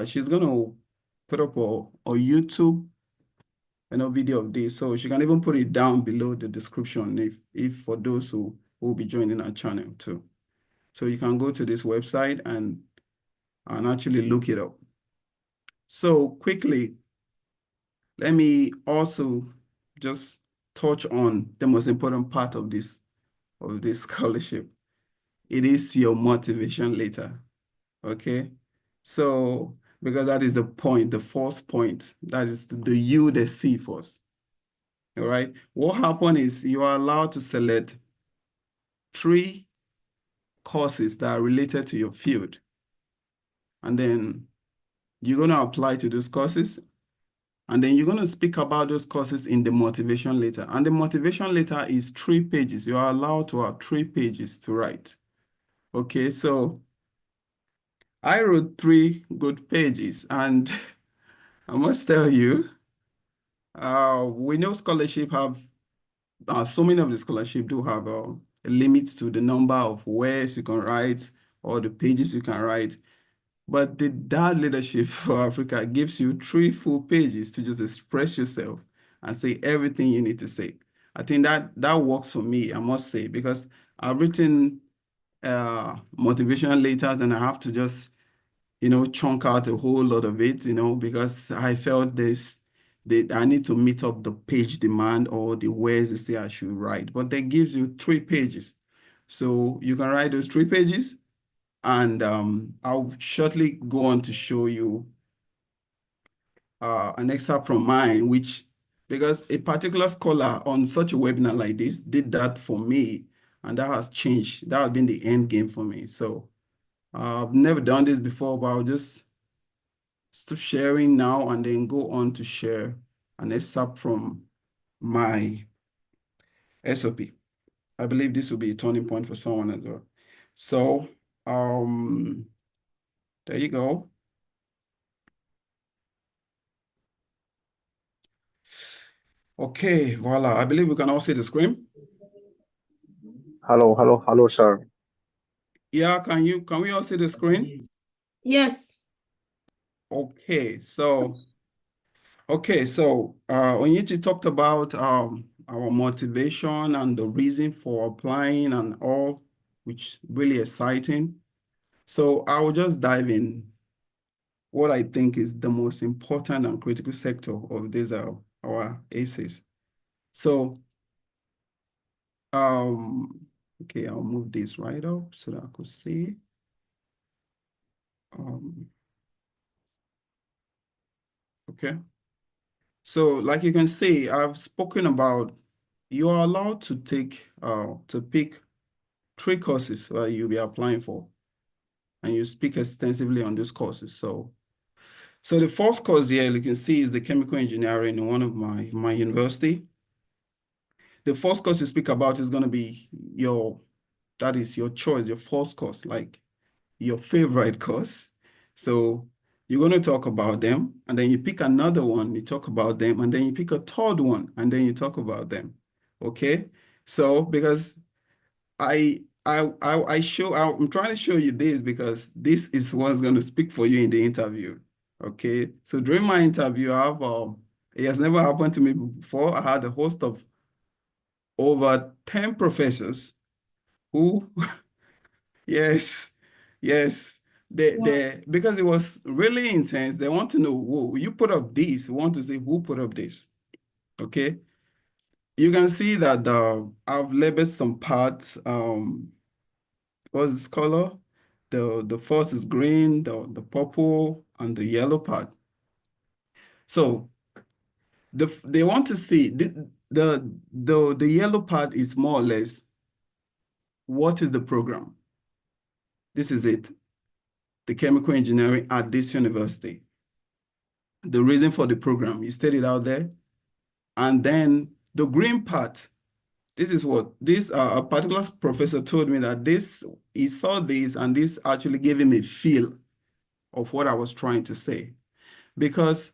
she's gonna put up a YouTube video of this, so she can even put it down below the description if for those who will be joining our channel too. So you can go to this website and actually look it up. So quickly, let me also just touch on the most important part of this scholarship. It is your motivation letter. Okay, so because that is the point, the first point, that is the you, the C first. All right, what happened is you are allowed to select 3 courses that are related to your field, and then you're going to apply to those courses. And then you're going to speak about those courses in the motivation letter. And the motivation letter is 3 pages. You are allowed to have 3 pages to write. Okay, so I wrote 3 good pages, and I must tell you, we know scholarship have, so many of the scholarship do have a limit to the number of words you can write or the pages you can write. But the Daad Leadership for Africa gives you 3 full pages to just express yourself and say everything you need to say. I think that works for me, I must say, because I've written motivational letters and I have to just, chunk out a whole lot of it, because I felt I need to meet up the page demand or the words they say I should write. But they gives you 3 pages. So you can write those 3 pages. And I'll shortly go on to show you an excerpt from mine, because a particular scholar on such a webinar like this did that for me, and that has changed. That has been the end game for me. So I've never done this before, but I'll just stop sharing now and then go on to share an excerpt from my SOP. I believe this will be a turning point for someone as well. So there you go. Okay, voila. I believe we can all see the screen. Hello, sir. Yeah, can we all see the screen? Yes. Okay, so Onyechi talked about our motivation and the reason for applying and all, which really exciting. So I will just dive in what I think is the most important and critical sector of this our ACEs. So okay, I'll move this right up so that I could see. Okay. So like you can see, I've spoken about you are allowed to pick 3 courses that you'll be applying for, and you speak extensively on those courses. So the first course here you can see is the chemical engineering in one of my university. The first course you speak about is going to be that is your choice, your first course, like your favorite course. So you're going to talk about them, and then you pick another one, you talk about them, and then you pick a third one, and then you talk about them. Okay? So because I'm trying to show you this because this is what's going to speak for you in the interview. Okay? So during my interview, it has never happened to me before. I had a host of over 10 professors who yes, yes. Because it was really intense. They want to know, whoa, you put up this. We want to say who put up this. Okay. You can see that I've labeled some parts. What's this color? The first is green, the purple, and the yellow part. So they want to see the yellow part is more or less what is the program? This is it. The chemical engineering at this university. The reason for the program, you stated out there. And then the green part, this is what this a particular professor told me that he saw this and this actually gave him a feel of what I was trying to say. Because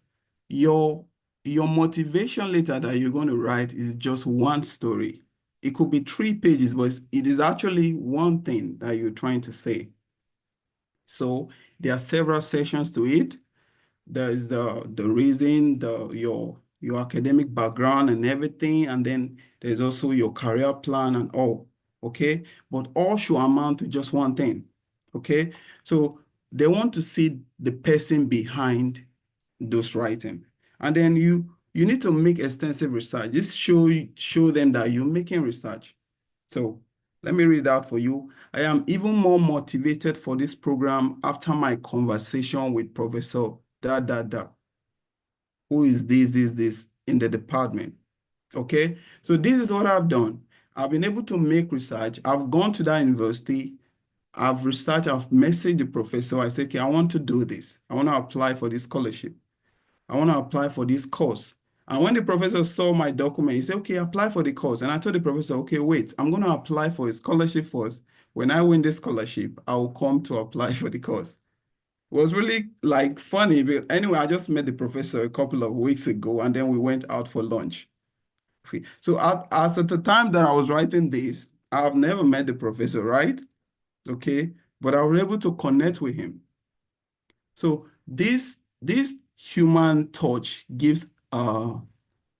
your motivation letter that you're going to write is just one story. It could be 3 pages, but it is actually one thing that you're trying to say. So there are several sections to it. There is the reason, your academic background and everything, and then there's also your career plan and all, okay? But all should amount to just one thing, okay? So they want to see the person behind those writing. And then you need to make extensive research. Just show them that you're making research. So let me read out for you. I am even more motivated for this program after my conversation with Professor Daad, who is this in the department. Okay, so this is what I've done. I've been able to make research. I've gone to that university. I've researched, I've messaged the professor. I said, okay, I want to do this. I want to apply for this scholarship. I want to apply for this course. And when the professor saw my document, he said, okay, apply for the course. And I told the professor, okay, wait, I'm going to apply for a scholarship first. When I win this scholarship, I will come to apply for the course. It was really like funny. But anyway, I just met the professor a couple of weeks ago, and then we went out for lunch. See, so as at the time that I was writing this, I've never met the professor, right? Okay, but I was able to connect with him. So this human touch gives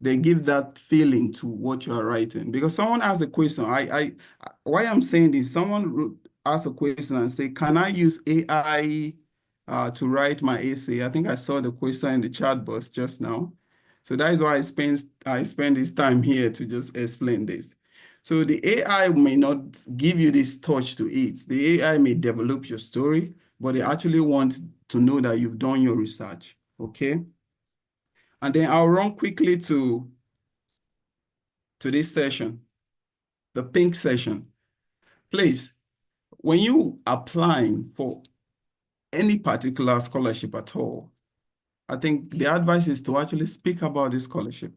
they give that feeling to what you are writing. Because someone asked a question. Why I'm saying this, someone asked a question and say, can I use AI to write my essay? I think I saw the question in the chat box just now. So that is why I spend this time here to just explain this. So the AI may not give you this touch to it. The AI may develop your story, but they actually want to know that you've done your research, okay? And then I'll run quickly to this session, the pink session. Please, when you applying for any particular scholarship at all, I think the advice is to actually speak about this scholarship,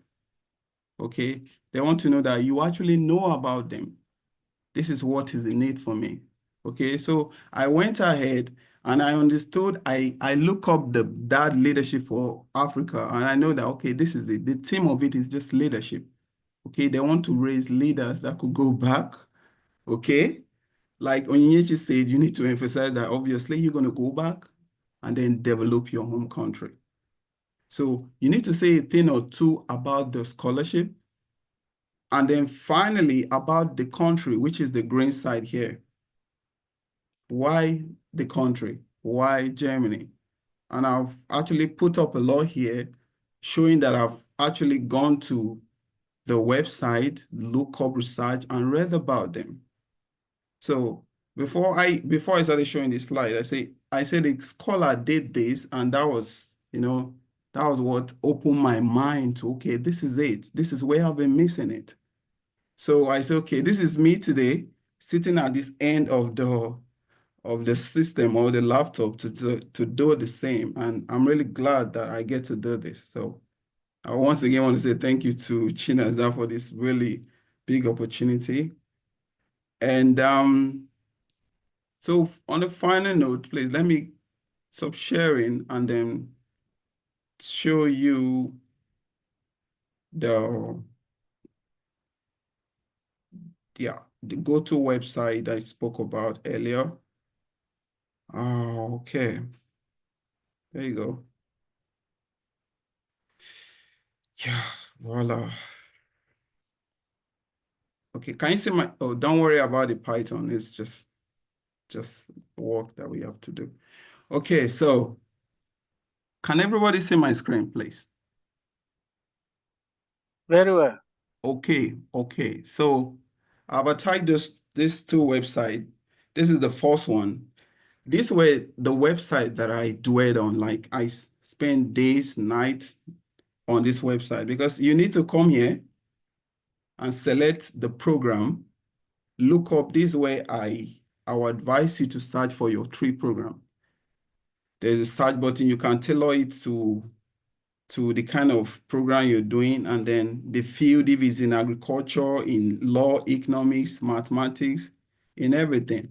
okay? They want to know that you actually know about them. This is what is in it for me, okay? So I went ahead and I understood, I look up the Daad Leadership for Africa, and I know that, okay, this is it. The theme of it is just leadership. Okay, they want to raise leaders that could go back. Okay, like Onyinyechi said, you need to emphasize that obviously you're going to go back and then develop your home country. So you need to say a thing or two about the scholarship. And then finally about the country, which is the green side here. Why the country? Why Germany? And I've actually put up a lot here showing that I've actually gone to the website, look up research, and read about them. So before I started showing this slide, I said the scholar did this, and that was, that was what opened my mind to, okay, this is it. This is where I've been missing it. So I said, okay, this is me today sitting at this end of the system or the laptop to do the same. And I'm really glad that I get to do this. So I once again want to say thank you to Chinaza for this really big opportunity. And so on the final note, please let me stop sharing and then show you the go-to website I spoke about earlier. Okay, there you go. Yeah, voila. Okay, can you see my, oh, don't worry about the Python. It's just work that we have to do. Okay, so can everybody see my screen, please? Very well. Okay. So I've attached these two websites. This is the first one. This way, the website that I dwell on, like I spend days, nights on this website, because you need to come here and select the program, look up this way. I will advise you to search for your tree program. There's a search button. You can tailor it to the kind of program you're doing, and then the field, if it's in agriculture, in law, economics, mathematics, in everything.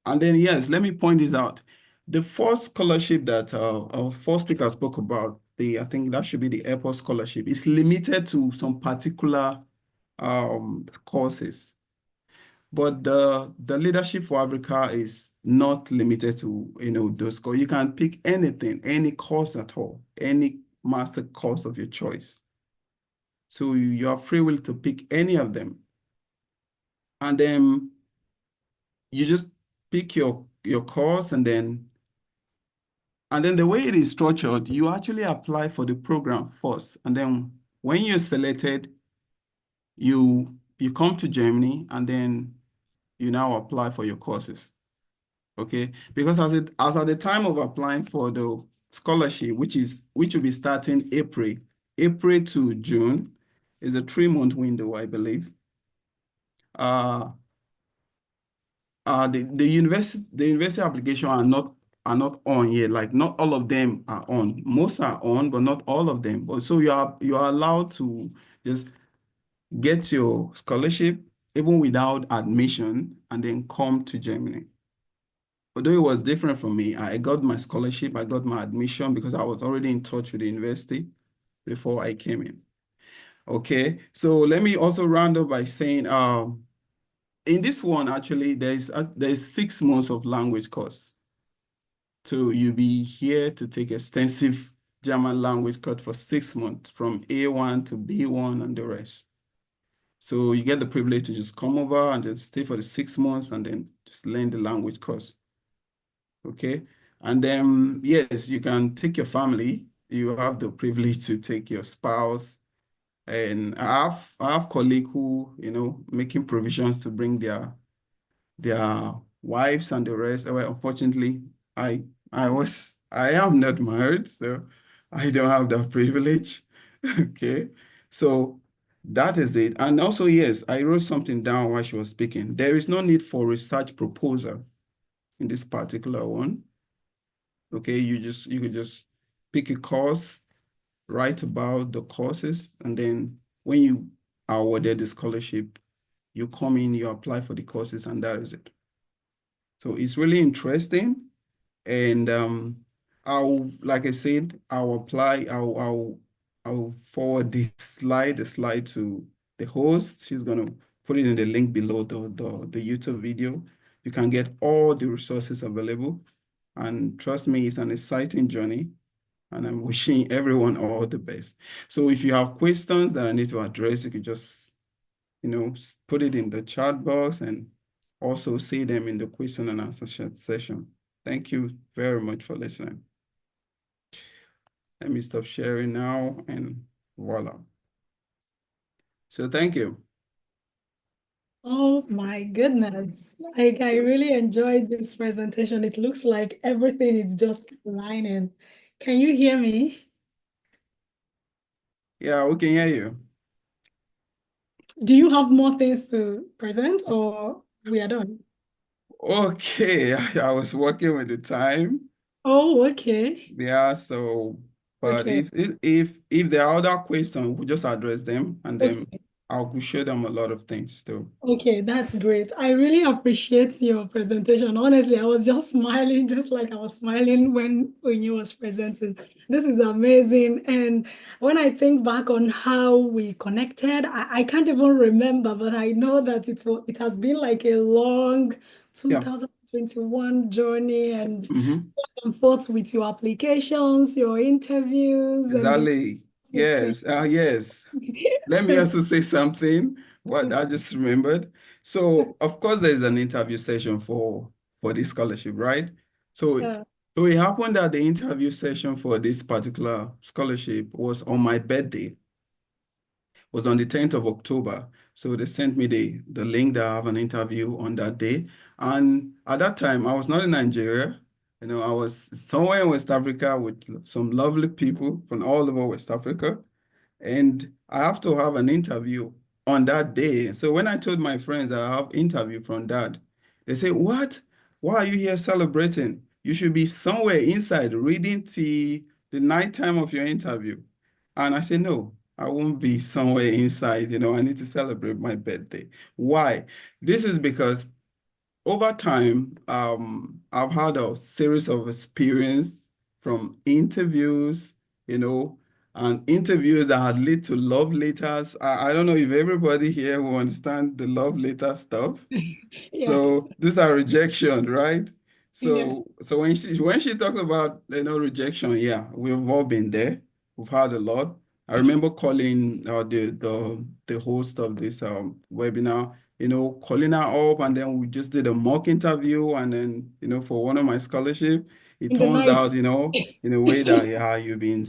And then, yes, let me point this out. The first scholarship that our first speaker spoke about, I think that should be the Epos scholarship, is limited to some particular courses. But the Leadership for Africa is not limited to, those courses. You can pick anything, any course at all, any master course of your choice. So you are free will to pick any of them. And then you just pick your course, and then the way it is structured, you actually apply for the program first. And then when you're selected, you come to Germany, and then you now apply for your courses. Okay, because as at the time of applying for the scholarship, which will be starting April to June, is a 3-month window, I believe. The university application are not are not on yet. Like not all of them are on. Most are on, but not all of them. But so you are allowed to just get your scholarship even without admission and then come to Germany. Although it was different for me, I got my scholarship, I got my admission because I was already in touch with the university before I came in. Okay, so let me also round up by saying, in this one, actually, there's 6 months of language course. So you'll be here to take extensive German language course for 6 months, from A1 to B1 and the rest. So you get the privilege to just come over and just stay for the 6 months and then just learn the language course. Okay. And then, yes, you can take your family. You have the privilege to take your spouse. And I have colleagues who, making provisions to bring their wives and the rest. Well, unfortunately, I am not married, so I don't have that privilege. Okay. So that is it. And also, yes, I wrote something down while she was speaking. There is no need for research proposal in this particular one. Okay, you could just pick a course, write about the courses, and then when you are awarded the scholarship, you come in, you apply for the courses, and that is it. So it's really interesting. And like I said, I'll apply, I'll forward the slide to the host. She's gonna put it in the link below the YouTube video. You can get all the resources available. And trust me, it's an exciting journey. And I'm wishing everyone all the best. So if you have questions that I need to address, you could just, put it in the chat box and also say them in the question and answer session. Thank you very much for listening. Let me stop sharing now and voila. So thank you. Oh my goodness. Like I really enjoyed this presentation. It looks like everything is just lining. Can you hear me? Yeah, we can hear you. Do you have more things to present or we are done? Okay, I was working with the time. Oh, okay. Yeah, so but Okay. if there are other questions, we'll just address them and then Okay. I'll show them a lot of things too. Okay, that's great. I really appreciate your presentation. Honestly, I was just smiling, just like I was smiling when you was presenting. This is amazing. And when I think back on how we connected, I can't even remember, but I know that it has been like a long Yeah. 2021 journey and Mm-hmm. back and forth with your applications, your interviews, and the Exactly. Yes. Yes. Let me also say something, what I just remembered. So, of course, there's an interview session for this scholarship, right? So, Yeah. so it happened that the interview session for this particular scholarship was on my birthday, was on the 10th of October. So they sent me the link that I have an interview on that day. And at that time, I was not in Nigeria. I was somewhere in West Africa with some lovely people from all over West Africa. And I have to have an interview on that day. So when I told my friends that I have interview from Dad, they say, "What? Why are you here celebrating? You should be somewhere inside reading tea the night time of your interview." And I say, "No, I won't be somewhere inside. I need to celebrate my birthday." Why? This is because over time, I've had a series of experience from interviews, and interviews that had led to love letters. I don't know if everybody here will understand the love letter stuff. Yes. So these are rejection, right? Yeah. So when she talks about rejection, yeah, we've all been there. We've had a lot. I remember calling the host of this webinar, calling her up, and then we just did a mock interview, and then for one of my scholarship, it In the turns night. out in a way that yeah, you've been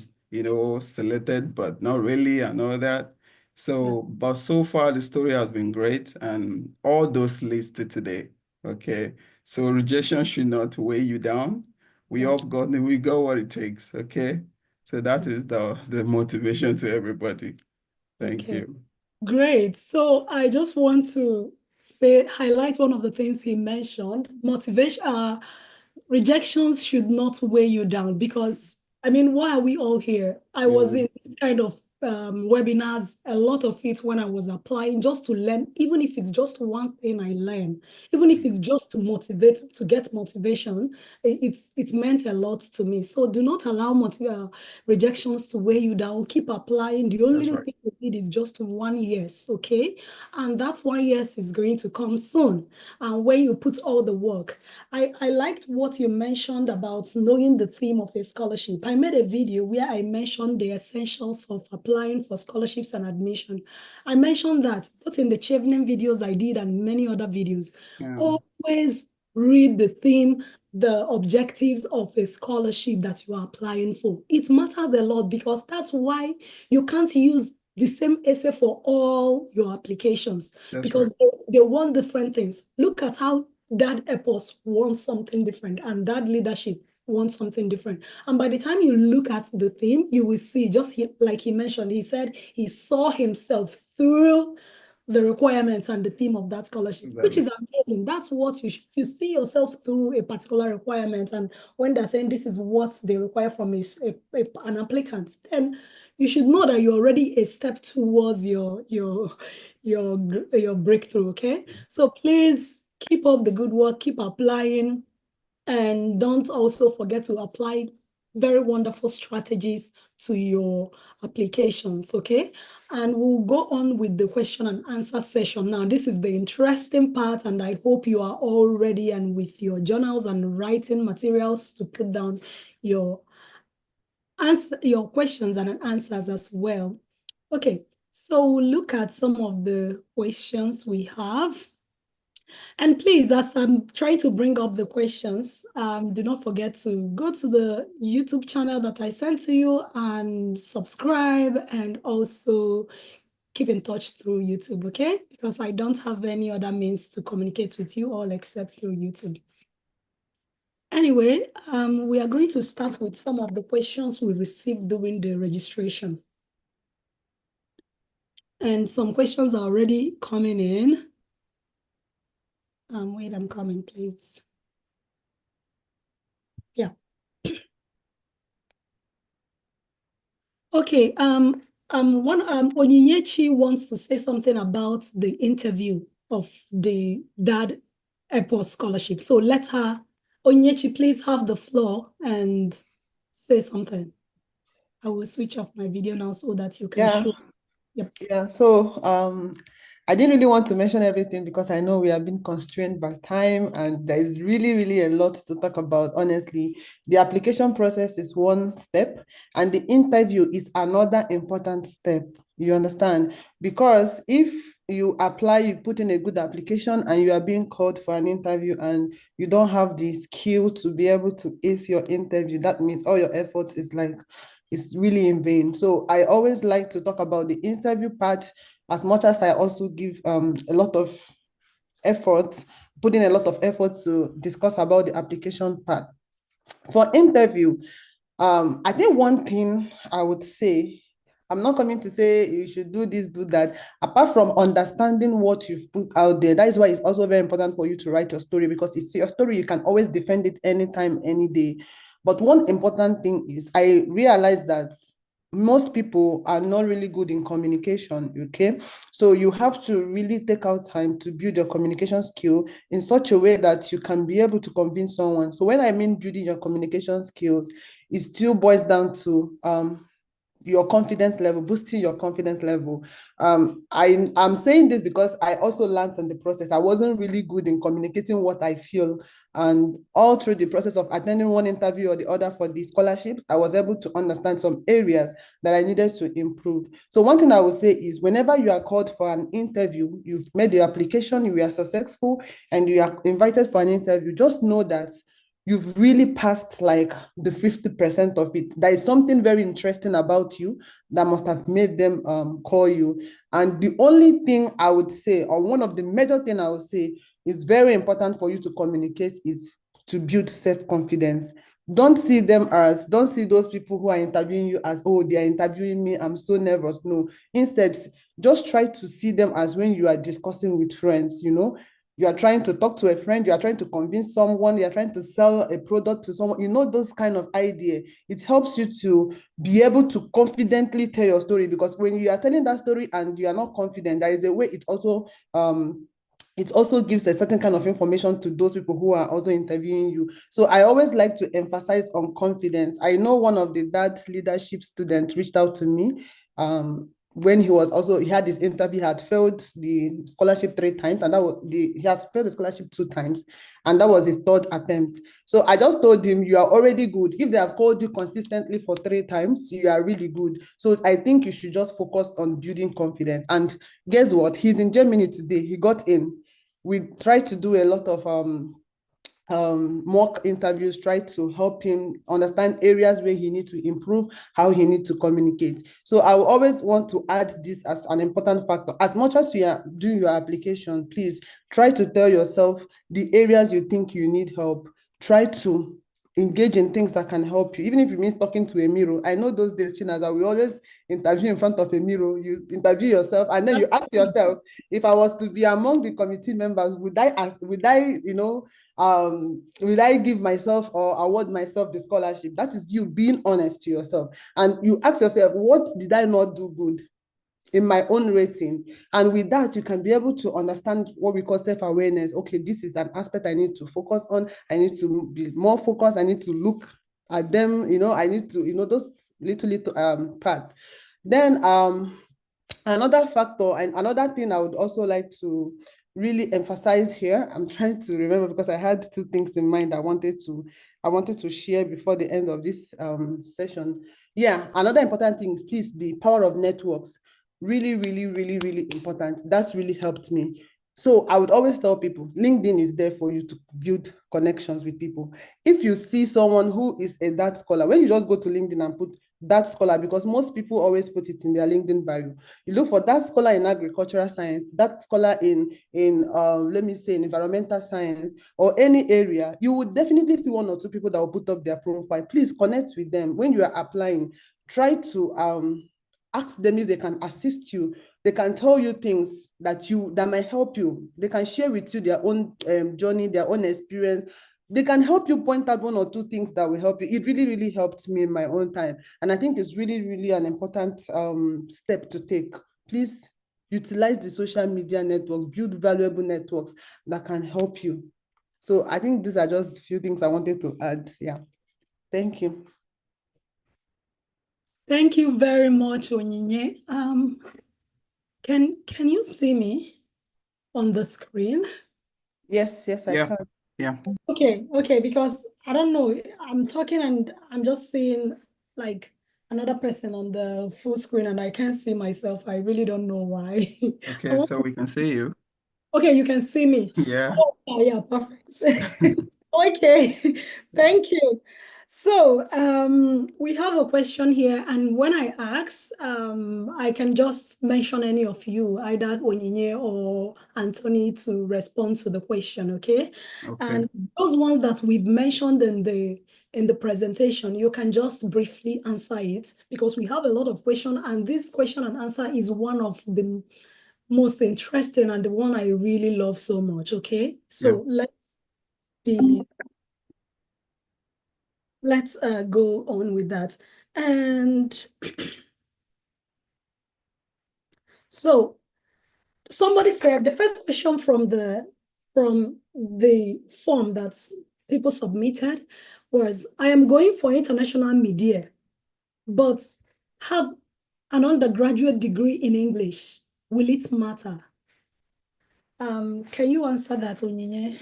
selected, but not really, and all that. Yeah. So, but so far the story has been great, and all those leads to today. Okay. So rejection should not weigh you down. We Yeah. all got what it takes. Okay. So that is the motivation to everybody. Thank Okay. you. Great. So I just want to highlight one of the things he mentioned, motivation. rejections should not weigh you down because, I mean, why are we all here? I was in this kind of webinars, a lot of it when I was applying just to learn, even if it's just one thing I learn, even if it's just to motivate, to get motivation, it meant a lot to me. So do not allow rejections to weigh you down. Keep applying. The only thing you need is just 1 yes, okay? And that 1 yes is going to come soon. And when you put all the work, I liked what you mentioned about knowing the theme of a scholarship. I made a video where I mentioned the essentials of applying for scholarships and admission. I mentioned that both in the Chevening videos I did and many other videos. Always read the theme, the objectives of a scholarship that you are applying for. It matters a lot because that's why you can't use the same essay for all your applications because they want different things. Look at how Daad Epos wants something different and Daad leadership wants something different. And by the time you look at the theme, you will see, like he mentioned, he said he saw himself through the requirements and the theme of that scholarship, which is amazing. That's what you see yourself through a particular requirement. And when they're saying this is what they require from an applicant, then you should know that you're already a step towards your breakthrough, okay? So please keep up the good work, keep applying, and don't also forget to apply very wonderful strategies to your applications, okay? And we'll go on with the question and answer session. Now, this is the interesting part, and I hope you are all ready and with your journals and writing materials to put down your questions and answers as well. Okay, so we'll look at some of the questions we have. And please, as I'm trying to bring up the questions, do not forget to go to the YouTube channel that I sent to you and subscribe, and also keep in touch through YouTube, okay? Because I don't have any other means to communicate with you all except through YouTube. Anyway, we are going to start with some of the questions we received during the registration. And some questions are already coming in. Wait, I'm coming, please. Yeah. Okay, Onyinyechi wants to say something about the interview of the Daad Epos scholarship. So let her, Onyinyechi, please have the floor and say something. I will switch off my video now so that you can show. Yep. Yeah, so I didn't really want to mention everything because I know we have been constrained by time and there is really, really a lot to talk about, honestly. The application process is one step and the interview is another important step. You understand? Because if you apply, you put in a good application and you are being called for an interview and you don't have the skill to be able to ace your interview, that means all your efforts is like, it's really in vain. So I always like to talk about the interview part as much as I also give a lot of effort, put in a lot of effort to discuss about the application part. For interview, I think one thing I would say, I'm not coming to say you should do this, do that. Apart from understanding what you've put out there, that is why it's also very important for you to write your story, because it's your story, you can always defend it anytime, any day. But one important thing is I realized that most people are not really good in communication, okay? So you have to really take out time to build your communication skill in such a way that you can be able to convince someone. So when I mean building your communication skills, it still boils down to your confidence level, boosting your confidence level. I'm saying this because I also learned in the process. I wasn't really good in communicating what I feel. And all through the process of attending one interview or the other for the scholarships, I was able to understand some areas that I needed to improve. So one thing I would say is whenever you are called for an interview, you've made the application, you are successful, and you are invited for an interview, just know that you've really passed like the 50% of it. There is something very interesting about you that must have made them call you. And the only thing I would say, or one of the major things I would say is very important for you to communicate is to build self-confidence. Don't see those people who are interviewing you as, oh, they are interviewing me, I'm so nervous. No, instead, just try to see them as when you are discussing with friends, you know. you are trying to talk to a friend, you are trying to convince someone, you are trying to sell a product to someone, those kind of idea. It helps you to be able to confidently tell your story, because when you are telling that story and you are not confident, there is a way it also gives a certain kind of information to those people who are also interviewing you. So I always like to emphasize on confidence. I know one of the Daad leadership students reached out to me when he had his interview, he had failed the scholarship 3 times, and he has failed the scholarship 2 times, and that was his third attempt. So I just told him, you are already good. If they have called you consistently for 3 times, you are really good. So I think you should just focus on building confidence. And guess what? He's in Germany today. He got in. We tried to do a lot of mock interviews, try to help him understand areas where he needs to improve, how he needs to communicate. So I will always want to add this as an important factor. As much as you are doing your application, please try to tell yourself the areas you think you need help. Try to engage in things that can help you, even if it means talking to a mirror. I know those days, Chinaza, we always interview in front of a mirror. You interview yourself, and then you ask yourself, if I was to be among the committee members, would I give myself or award myself the scholarship? That is you being honest to yourself. And you ask yourself, what did I not do good in my own rating? And with that, you can be able to understand what we call self-awareness. Okay, this is an aspect I need to focus on. I need to be more focused. I need to look at them, I need to, those little part. Then another factor and another thing I would also like to really emphasize here, I'm trying to remember because I had 2 things in mind I wanted to share before the end of this session. Yeah, another important thing is, please, the power of networks. Really, really, really, really important. That's really helped me. So I would always tell people, LinkedIn is there for you to build connections with people. If you see someone who is a Daad scholar, when you just go to LinkedIn and put Daad scholar, because most people always put it in their LinkedIn bio, you look for Daad scholar in agricultural science, Daad scholar in let me say, in environmental science, or any area, you would definitely see 1 or 2 people that will put up their profile. Please connect with them. When you are applying, try to ask them if they can assist you. They can tell you things that might help you. They can share with you their own journey, their own experience. They can help you point out 1 or 2 things that will help you. It really, really helped me in my own time. And I think it's really, really an important step to take. Please utilize the social media networks, build valuable networks that can help you. So I think these are just a few things I wanted to add. Yeah. Thank you. Thank you very much, Onyinye. Can you see me on the screen? Yes, I can. Yeah. Okay, because I don't know, I'm talking and I'm just seeing like another person on the full screen and I can't see myself. I really don't know why. Okay, so we can see you. Okay, you can see me. Yeah. Oh, yeah, perfect. Okay, thank you. So we have a question here, and when I ask, I can just mention any of you, either Onyinye or Anthony, to respond to the question, okay? And those ones that we've mentioned in the presentation, you can just briefly answer it because we have a lot of questions, and this question and answer is one of the most interesting and the one I really love so much, okay? So let's go on with that. And so somebody said the first question from the form that people submitted was, I am going for international media, but have an undergraduate degree in English. Will it matter? Can you answer that, Onyinye?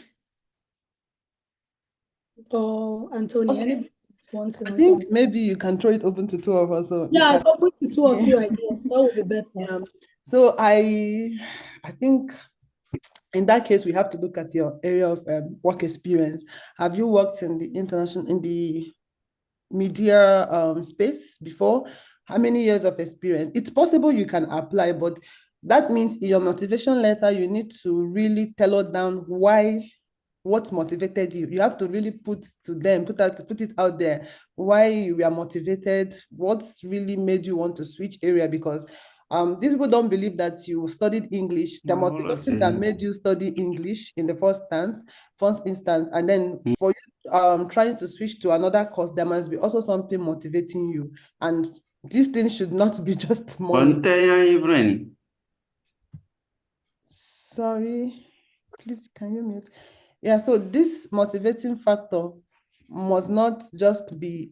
Or Anthony, anybody wants to I answer? think maybe you can throw it open to 2 of us. So yeah, open to 2 of you, I guess. That would be better. Yeah. So I think in that case, we have to look at your area of work experience. Have you worked in the media space before? How many years of experience? It's possible you can apply, but that means in your motivation letter, you need to really tell down what motivated you. You have to really put it out there why you are motivated, what's really made you want to switch area, because These people don't believe that you studied English. There must be something that made you study English in the first instance, and then for you trying to switch to another course, there must be also something motivating you. And these things should not be just money. Sorry, please, can you mute? Yeah, so this motivating factor must not just be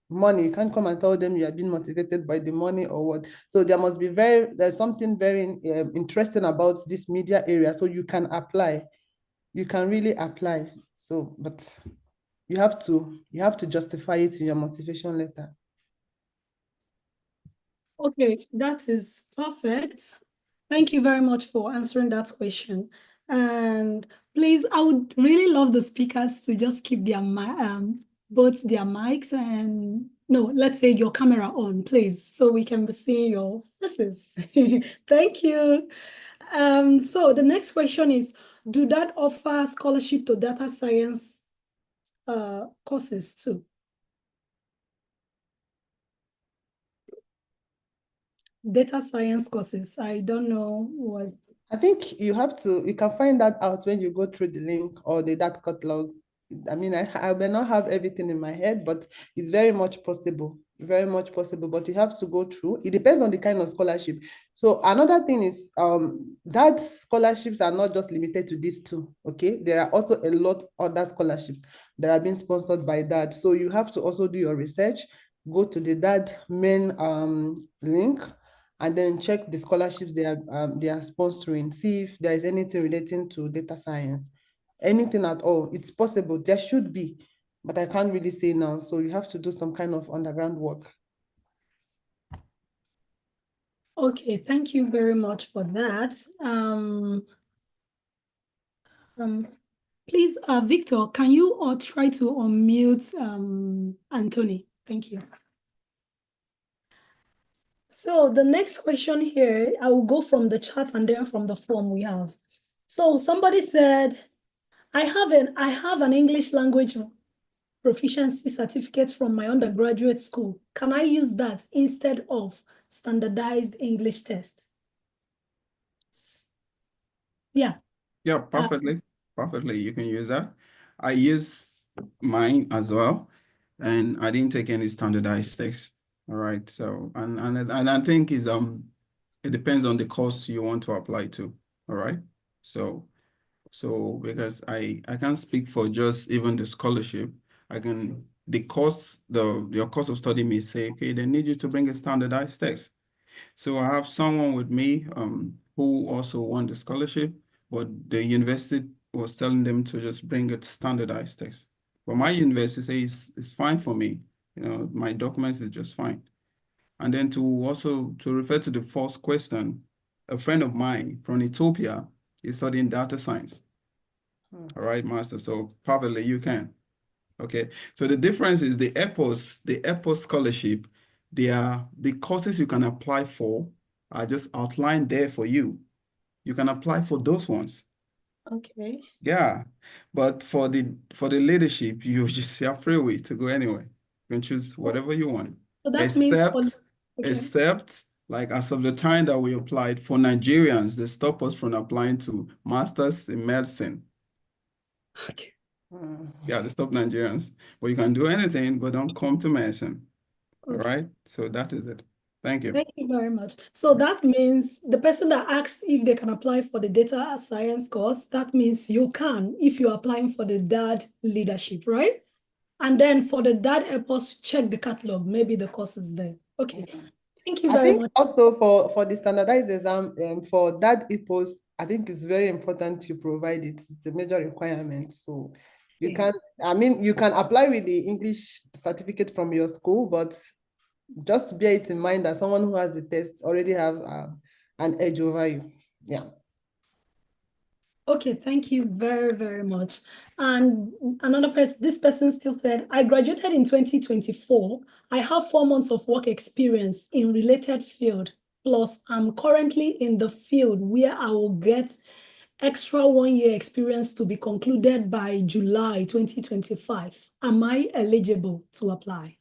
money. You can't come and tell them you are being motivated by the money or what. So there must be there's something very interesting about this media area, so you can apply. You can really apply. So, but you have to justify it in your motivation letter. Okay, that is perfect. Thank you very much for answering that question. And please, I would really love the speakers to just keep their both their mics and no, let's say your camera on, please, so we can be seeing your faces. Thank you. So the next question is, do that offer scholarship to data science courses too? Data science courses, I don't know what. I think you can find that out when you go through the link or the data catalog. I mean, I may not have everything in my head, but it's very much possible, but you have to go through. It depends on the kind of scholarship. So another thing is that scholarships are not just limited to these two, okay? There are also a lot other scholarships that are being sponsored by Daad. So you have to also do your research, go to the Daad main link, and then check the scholarships they are sponsoring, see if there is anything relating to data science, anything at all. It's possible, there should be, but I can't really say now. So you have to do some kind of underground work. Okay, thank you very much for that. Please, Victor, can you all try to unmute Anthony? Thank you. So the next question here, I will go from the chat and then from the form we have. So somebody said, I have an English language proficiency certificate from my undergraduate school. Can I use that instead of standardized English test? Yeah. Yeah, perfectly. Perfectly. You can use that. I use mine as well, and I didn't take any standardized tests. All right. So and I think it depends on the course you want to apply to. All right. So because I can't speak for just even the scholarship. The course, your course of study may say, okay, they need you to bring a standardized text. So I have someone with me who also won the scholarship, but the university was telling them to just bring a standardized text. But my university says it's fine for me. You know, my documents is just fine. And then to refer to the first question, a friend of mine from Ethiopia is studying data science. All right, master. So probably you can. Okay. So the difference is the Epos scholarship, the courses you can apply for are just outlined there for you. You can apply for those ones. Okay. Yeah. But for the leadership, you just have free will to go anywhere. You can choose whatever you want. So that means Except like as of the time that we applied for Nigerians, they stop us from applying to masters in medicine. Okay. Yeah, they stop Nigerians. But you can do anything, but don't come to medicine. Okay. All right. So that is it. Thank you. Thank you very much. So that means the person that asks if they can apply for the data science course, that means you can if you're applying for the Daad leadership, right? And then for the Daad Epos, check the catalog. Maybe the course is there. Okay. Thank you very much. Also for the standardized exam, for Daad Epos, I think it's very important you provide it. It's a major requirement. So you can, you can apply with the English certificate from your school, but just bear it in mind that someone who has the test already have an edge over you. Yeah. Okay, thank you very, very much. And another person, this person still said, I graduated in 2024. I have 4 months of work experience in related field. Plus, I'm currently in the field where I will get extra 1 year experience to be concluded by July 2025. Am I eligible to apply?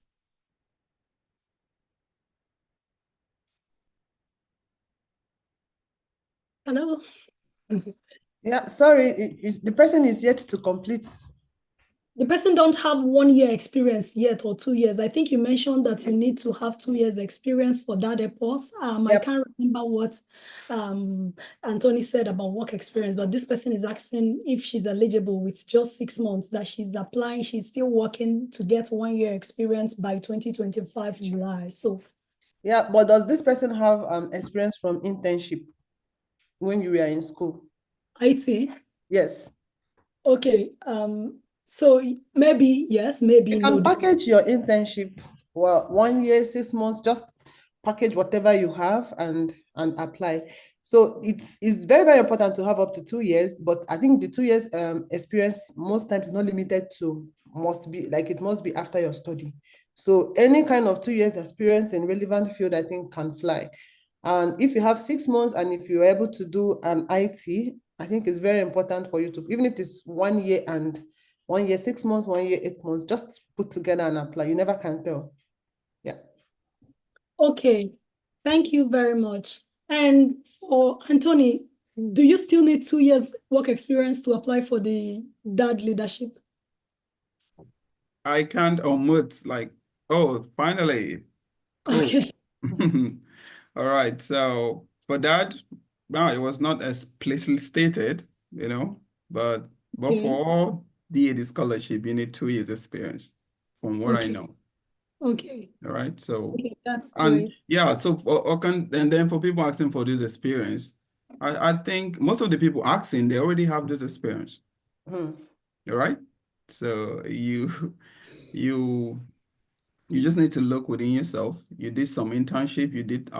Hello? Yeah, sorry, the person is yet to complete. The person don't have 1 year experience yet or 2 years. I think you mentioned that you need to have 2 years experience for Daad Epos. I Yep. can't remember what Anthony said about work experience, but this person is asking if she's eligible with just 6 months that she's applying. She's still working to get 1 year experience by 2025 July. So Yeah, but does this person have experience from internship when you were in school? IT, Yes. okay. So maybe yes, maybe You no. can package your internship, well, 1 year, 6 months, just package whatever you have and apply. So it's very, very important to have up to 2 years, but I think the 2 years experience most times is not limited to, must be like, it must be after your study. So any kind of 2 years experience in relevant field, I think, can fly. And if you have 6 months and if you're able to do an IT, I think it's very important for you to, even if it's 1 year and 1 year, 6 months, 1 year, 8 months, just put together and apply. You never can tell. Yeah. Okay, thank you very much. And for Anthony, do you still need 2 years work experience to apply for the Daad leadership? I can't omit like, oh, finally, cool. Okay. All right. So for that, now it was not explicitly stated, but Okay. for all DAD scholarship, you need 2 years experience, from what I Okay. know. Okay. All right. So Okay, that's and great. yeah, so and then for people asking for this experience, I think most of the people asking, they already have this experience. Hmm. All right. So you just need to look within yourself. You did some internship, you did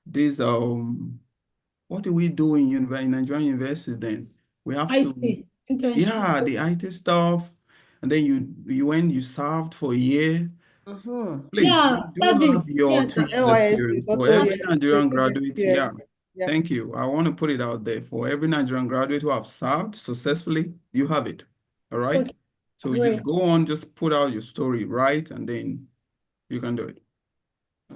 this what do we do in Nigerian university then? We have to, IT, internship. yeah, the IT stuff, and then you served for a year. Mhm. Please, Yeah, you do have service. your Yes, 2 years NYS is experience. For also, every yeah, a Nigerian good graduate, yeah, experience. Yeah. thank you. I want to put it out there. For every Nigerian graduate who have served successfully, you have it. All right. okay, So great. just go on, just put out your story, right? And then you can do it.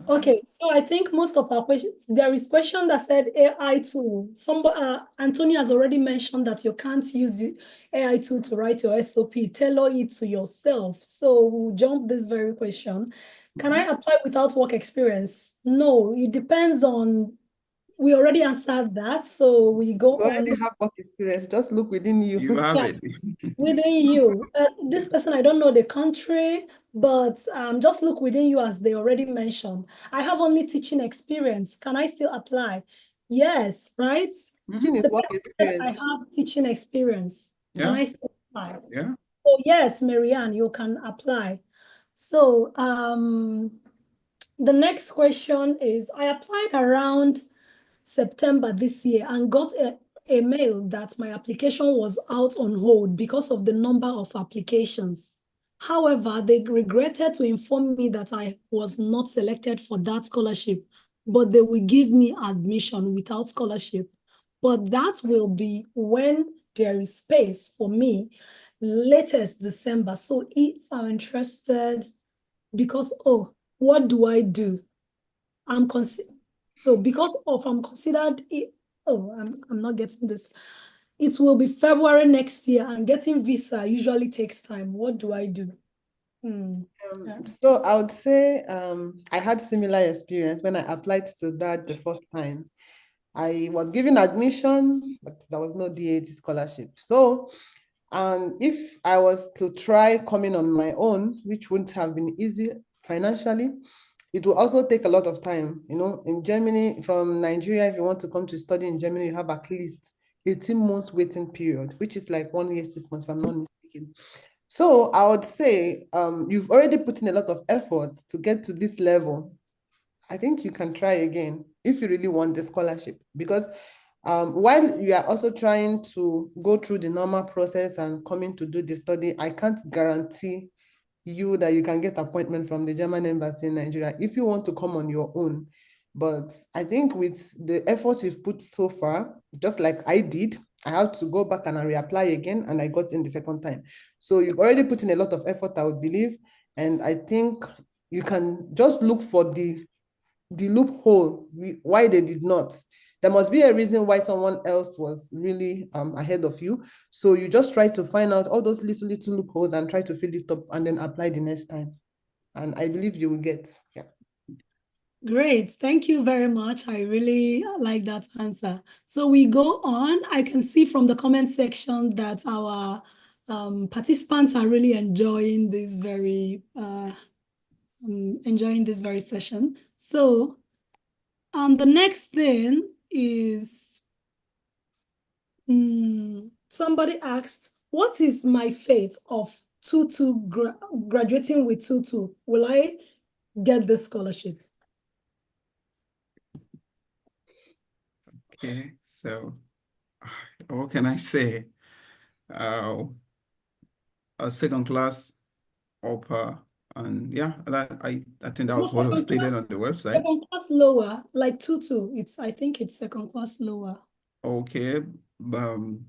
Okay, so I think most of our questions, there is question that said AI tool. Anthony has already mentioned that you can't use the AI tool to write your SOP, tailor it to yourself. So we'll jump this very question. Can I apply without work experience? No, it depends on, we already answered that. So we go You already on. have work experience. Just look within you. You have Yeah, it. within you. This person, I don't know the country, but just look within you as they already mentioned. I have only teaching experience. Can I still apply? Yes, right? Teaching The is work person said I experience. have teaching experience. Can Yeah, I still apply? yeah. So yes, Marianne, you can apply. So the next question is, I applied around September this year and got a mail that my application was out on hold because of the number of applications. However, they regretted to inform me that I was not selected for that scholarship, but they will give me admission without scholarship. But that will be when there is space for me, latest December. So if I'm interested, because, oh, what do I do? I'm so because of I'm considered I'm not getting this. It will be February next year, and getting visa usually takes time. What do I do? So I would say I had similar experience when I applied to that the first time. I was given admission, but there was no DAT scholarship. So, and if I was to try coming on my own, which wouldn't have been easy financially, it will also take a lot of time. In Germany, from Nigeria, if you want to come to study in Germany, you have at least 18 months waiting period, which is like 1 year, 6 months, if I'm not mistaken. So I would say you've already put in a lot of effort to get to this level. I think you can try again if you really want the scholarship, because while you are also trying to go through the normal process and coming to do the study, I can't guarantee you that you can get appointment from the German embassy in Nigeria if you want to come on your own. But I think with the effort you've put so far, just like I did, I had to go back and I reapply again, and I got in the second time. So you've already put in a lot of effort, I would believe. And I think you can just look for the the loophole, why they did not. There must be a reason why someone else was really ahead of you. So you just try to find out all those little loopholes and try to fill it up and then apply the next time. And I believe you will get, yeah. Great. Thank you very much. I really like that answer. So we go on. I can see from the comment section that our participants are really enjoying this very session. So the next thing is somebody asked, what is my fate of graduating with 2-2? Will I get the scholarship? Okay, so what can I say? A second class upper, and yeah, I think that was what was stated on the website. Second class lower, like 2-2. I think it's second class lower. Okay, the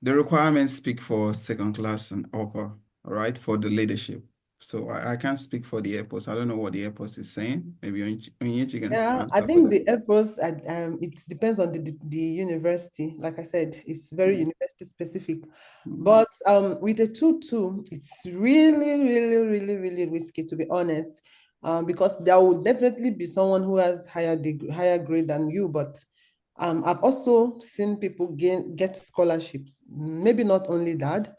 requirements speak for second class and upper, right, for the leadership. So I can't speak for the airports. I don't know what the airports is saying. Maybe Onyechi can Yeah, I answer for think that. the efforts, it depends on the university. Like I said, it's very university specific. But with a 2-2, it's really risky, to be honest, because there will definitely be someone who has higher grade than you. But I've also seen people get scholarships. Maybe not only that,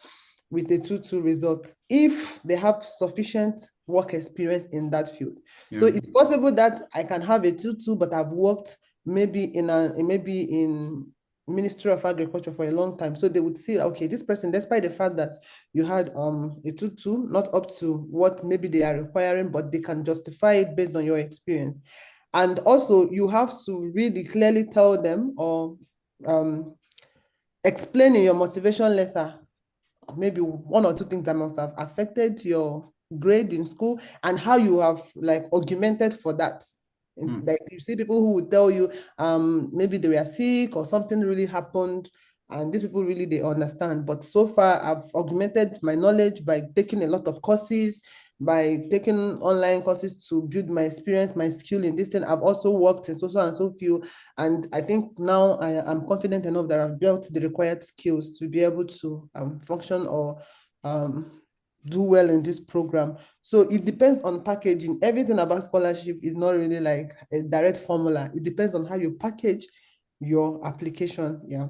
with a 2-2 result if they have sufficient work experience in that field. So it's possible that I can have a 2-2, but I've worked maybe in Ministry of Agriculture for a long time. So they would see, okay, this person, despite the fact that you had a 2-2, not up to what maybe they are requiring, but they can justify it based on your experience. And also you have to really clearly tell them or explain in your motivation letter maybe one or two things that must have affected your grade in school and how you have like augmented for that. Like you see people who would tell you maybe they were sick or something really happened, and these people really, they understand. But so far I've augmented my knowledge by taking a lot of courses, by taking online courses to build my experience, my skill in this thing. I've also worked in social and so field, and I think now I am confident enough that I've built the required skills to be able to function or do well in this program. So it depends on packaging. Everything about scholarship is not really like a direct formula. It depends on how you package your application. Yeah.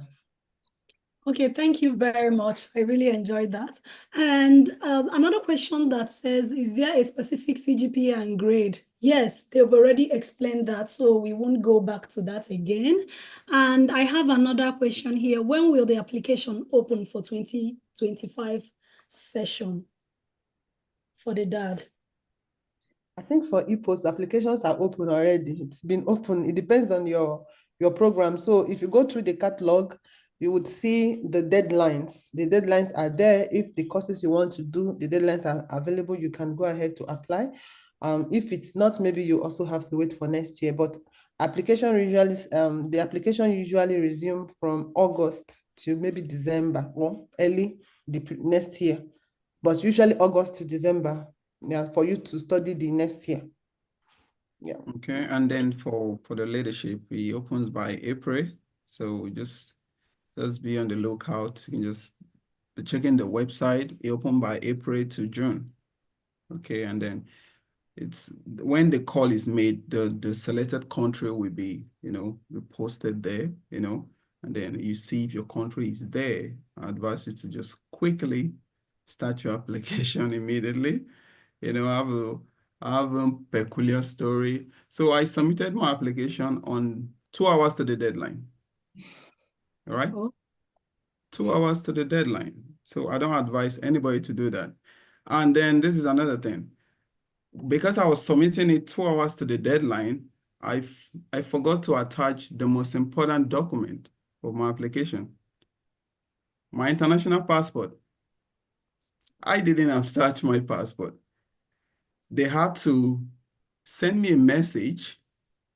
Okay, thank you very much. I really enjoyed that. And another question that says, is there a specific CGPA and grade? Yes, they've already explained that, so we won't go back to that again. And I have another question here. When will the application open for 2025 session for the Daad? I think for Epos, applications are open already. It's been open. It depends on your program. So if you go through the catalog, you would see the deadlines. The deadlines are there. If the courses you want to do, the deadlines are available, you can go ahead to apply. If it's not, maybe you also have to wait for next year. But the application usually resume from August to maybe December or early the next year. But usually August to December, yeah, for you to study the next year. Yeah. Okay, and then for the leadership, it opens by April. So just be on the lookout. You can just check in the website. It opened by April to June. Okay, and then it's when the call is made, the selected country will be, posted there, and then you see if your country is there. I advise you to just quickly start your application immediately. I have a peculiar story. So I submitted my application on 2 hours to the deadline. All right? Oh. 2 hours to the deadline. So I don't advise anybody to do that. And then this is another thing. Because I was submitting it 2 hours to the deadline, I forgot to attach the most important document of my application, my international passport. I didn't attach my passport. They had to send me a message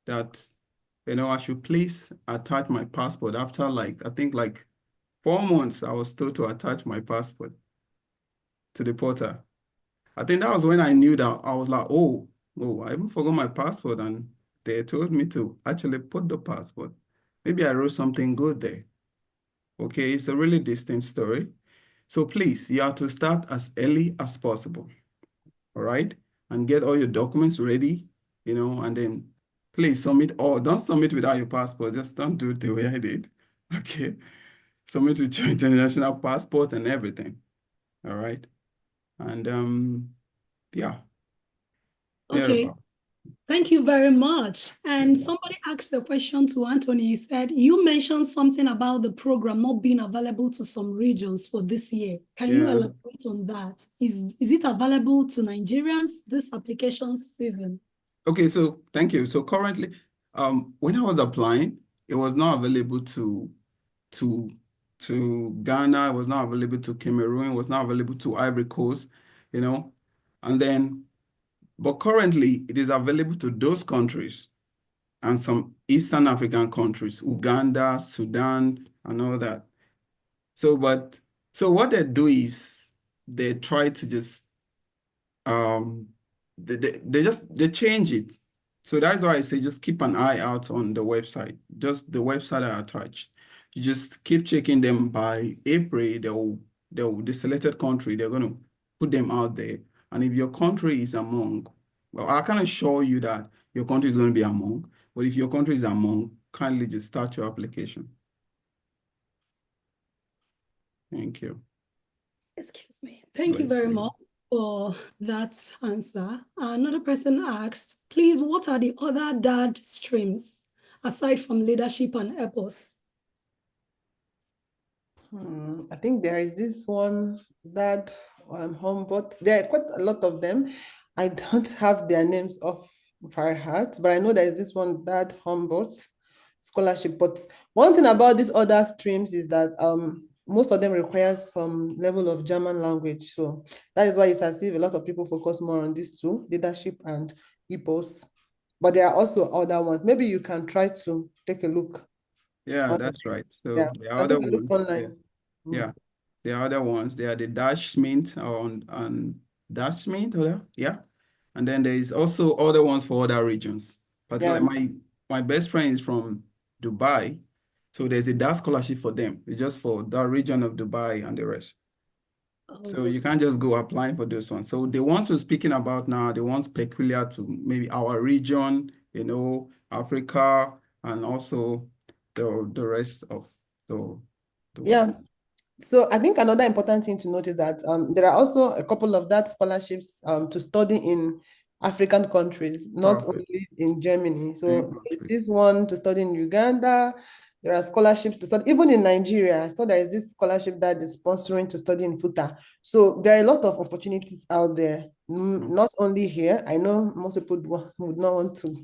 that, I should please attach my passport after I think 4 months, I was told to attach my passport to the portal. I think that was when I knew that I was like, oh, Oh, I even forgot my passport, and they told me to actually put the passport. Maybe I wrote something good there. Okay, it's a really distinct story. So please, you have to start as early as possible, all right? And get all your documents ready, and then please submit, or don't submit without your passport. Just don't do it the way I did. Okay. Submit with your international passport and everything. All right. And yeah, Okay. thereabout. Thank you very much. And somebody asked a question to Anthony. He said, you mentioned something about the program not being available to some regions for this year. Can you Yeah. elaborate on that? Is it available to Nigerians this application season? Okay, so thank you. So currently, when I was applying, it was not available to Ghana, it was not available to Cameroon, it was not available to Ivory Coast, and then, but currently it is available to those countries and some Eastern African countries, Uganda, Sudan, and all that. So what they do is they try to just um they change it. So that's why I say just keep an eye out on the website. Just the website I attached. You just keep checking them. By April, the selected country, they're gonna put them out there. And if your country is among, well, I can assure you that your country is going to be among, but if your country is among, kindly just start your application. Thank you. Excuse me. Thank you Bless very you. much for that answer. Another person asked, please, what are the other DAD streams aside from leadership and Epos? I think there is this one that home, but there are quite a lot of them. I don't have their names off by heart, but I know there is this one that Humboldt scholarship. But one thing about these other streams is that most of them require some level of German language. So that is why it's as if a lot of people focus more on these two, leadership and EPOS. But there are also other ones. Maybe you can try to take a look. Yeah, On, that's right. yeah, So the and other take a look ones, yeah. online. Yeah, the other ones, they are the Dutch mint on Dutch mint, yeah. And then there is also other ones for other regions. Particularly Yeah. my best friend is from Dubai, so there's a Dutch scholarship for them. It's just for that region of Dubai and the rest. So you can't just go applying for those ones. So the ones we're speaking about now, the ones peculiar to maybe our region, Africa, and also the rest of the world. Yeah. So I think another important thing to note is that there are also a couple of that scholarships to study in African countries, not Perfect. only in Germany. So there's Exactly. this one to study in Uganda. There are scholarships to study, even in Nigeria. So there is this scholarship that is sponsoring to study in FUTA. So there are a lot of opportunities out there, not only here. I know most people would not want to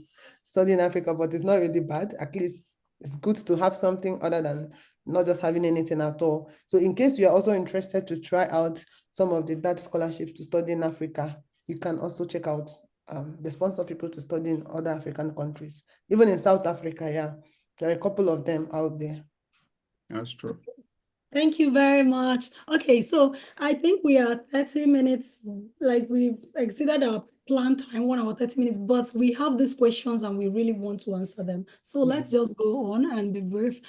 study in Africa, but it's not really bad. At least it's good to have something other than not just having anything at all. So in case you are also interested to try out some of the DAD scholarships to study in Africa, you can also check out the sponsor people to study in other African countries. Even in South Africa, yeah, there are a couple of them out there. That's true. Thank you very much. Okay, so I think we are 30 minutes, like we've exceeded our planned time, 1 hour, 30 minutes, but we have these questions and we really want to answer them. So let's just go on and be brief